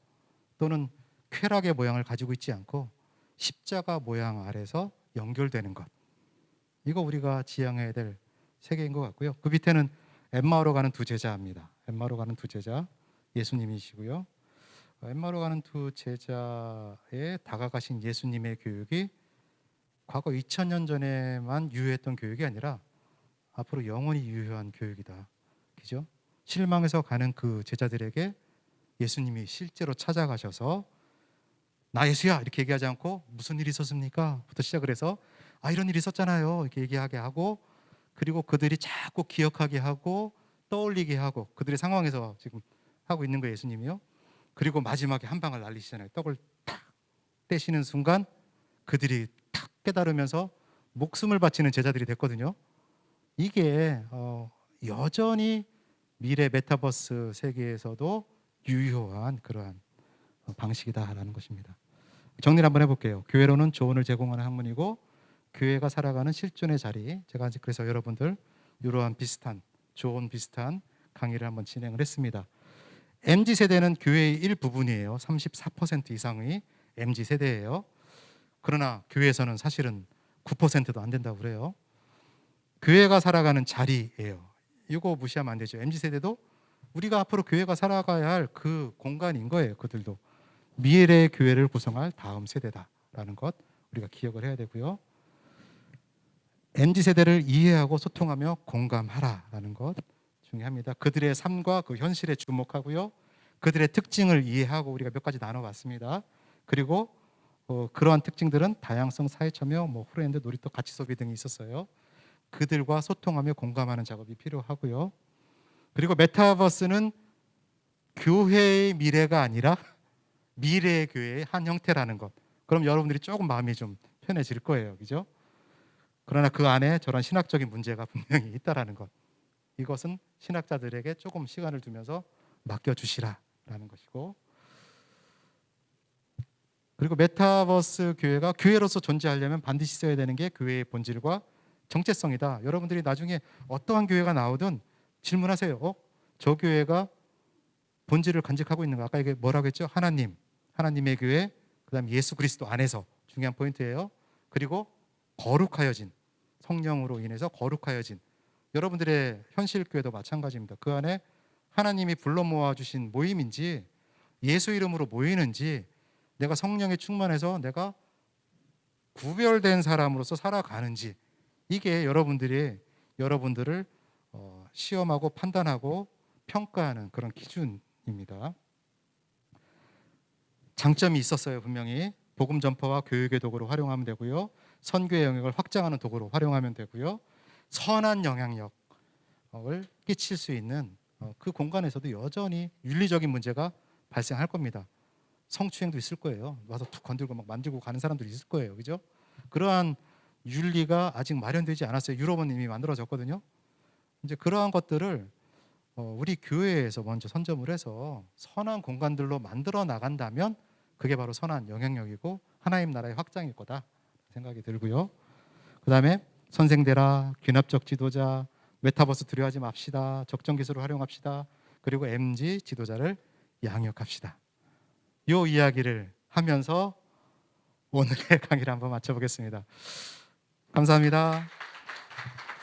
또는 쾌락의 모양을 가지고 있지 않고 십자가 모양 아래서 연결되는 것. 이거 우리가 지향해야 될 세계인 것 같고요. 그 밑에는 엠마오로 가는 두 제자입니다. 엠마오로 가는 두 제자 예수님이시고요. 엠마오로 가는 두 제자에 다가가신 예수님의 교육이 과거 2000년 전에만 유효했던 교육이 아니라 앞으로 영원히 유효한 교육이다. 그죠? 실망해서 가는 그 제자들에게 예수님이 실제로 찾아가셔서 나 예수야 이렇게 얘기하지 않고 무슨 일이 있었습니까? 부터 시작을 해서 이런 일이 있었잖아요. 이렇게 얘기하게 하고 그리고 그들이 자꾸 기억하게 하고 떠올리게 하고 그들의 상황에서 지금 하고 있는 거예요. 예수님이요. 그리고 마지막에 한 방을 날리시잖아요. 떡을 탁 떼시는 순간 그들이 탁 깨달으면서 목숨을 바치는 제자들이 됐거든요. 이게 여전히 미래 메타버스 세계에서도 유효한 그러한 방식이다라는 것입니다. 정리를 한번 해볼게요. 교회로는 조언을 제공하는 학문이고 교회가 살아가는 실존의 자리. 제가 그래서 여러분들 이러한 비슷한 조언 비슷한 강의를 한번 진행을 했습니다. MZ세대는 교회의 일부분이에요. 34% 이상의 MZ세대예요. 그러나 교회에서는 사실은 9%도 안 된다고 그래요. 교회가 살아가는 자리예요. 이거 무시하면 안 되죠. MZ세대도 우리가 앞으로 교회가 살아가야 할 그 공간인 거예요. 그들도 미래의 교회를 구성할 다음 세대다라는 것 우리가 기억을 해야 되고요. MZ세대를 이해하고 소통하며 공감하라라는 것 중요합니다. 그들의 삶과 그 현실에 주목하고요. 그들의 특징을 이해하고 우리가 몇 가지 나눠봤습니다. 그리고 그러한 특징들은 다양성, 사회참여, 프렌드, 놀이터, 가치 소비 등이 있었어요. 그들과 소통하며 공감하는 작업이 필요하고요. 그리고 메타버스는 교회의 미래가 아니라 미래의 교회의 한 형태라는 것. 그럼 여러분들이 조금 마음이 좀 편해질 거예요. 그죠? 그러나 그 안에 저런 신학적인 문제가 분명히 있다라는 것. 이것은 신학자들에게 조금 시간을 두면서 맡겨주시라라는 것이고, 그리고 메타버스 교회가 교회로서 존재하려면 반드시 써야 되는 게 교회의 본질과 정체성이다. 여러분들이 나중에 어떠한 교회가 나오든 질문하세요. 저 교회가 본질을 간직하고 있는가? 아까 이게 뭐라고 했죠? 하나님의 교회, 그다음 예수 그리스도 안에서 중요한 포인트예요. 그리고 거룩하여진, 성령으로 인해서 거룩하여진, 여러분들의 현실 교회도 마찬가지입니다. 그 안에 하나님이 불러 모아주신 모임인지 예수 이름으로 모이는지 내가 성령에 충만해서 내가 구별된 사람으로서 살아가는지, 이게 여러분들이 여러분들을 시험하고 판단하고 평가하는 그런 기준입니다. 장점이 있었어요. 분명히 복음 전파와 교육의 도구로 활용하면 되고요. 선교의 영역을 확장하는 도구로 활용하면 되고요. 선한 영향력을 끼칠 수 있는 그 공간에서도 여전히 윤리적인 문제가 발생할 겁니다. 성추행도 있을 거예요. 와서 툭 건들고 막 만지고 가는 사람들이 있을 거예요. 그죠? 그러한 윤리가 아직 마련되지 않았어요. 유럽은 이미 만들어졌거든요. 이제 그러한 것들을 우리 교회에서 먼저 선점을 해서 선한 공간들로 만들어 나간다면 그게 바로 선한 영향력이고 하나님 나라의 확장일 거다 생각이 들고요. 그 다음에 선생되라, 귀납적 지도자, 메타버스 두려워하지 맙시다, 적정 기술을 활용합시다, 그리고 MG 지도자를 양육합시다. 이 이야기를 하면서 오늘의 강의를 한번 마쳐보겠습니다. 감사합니다.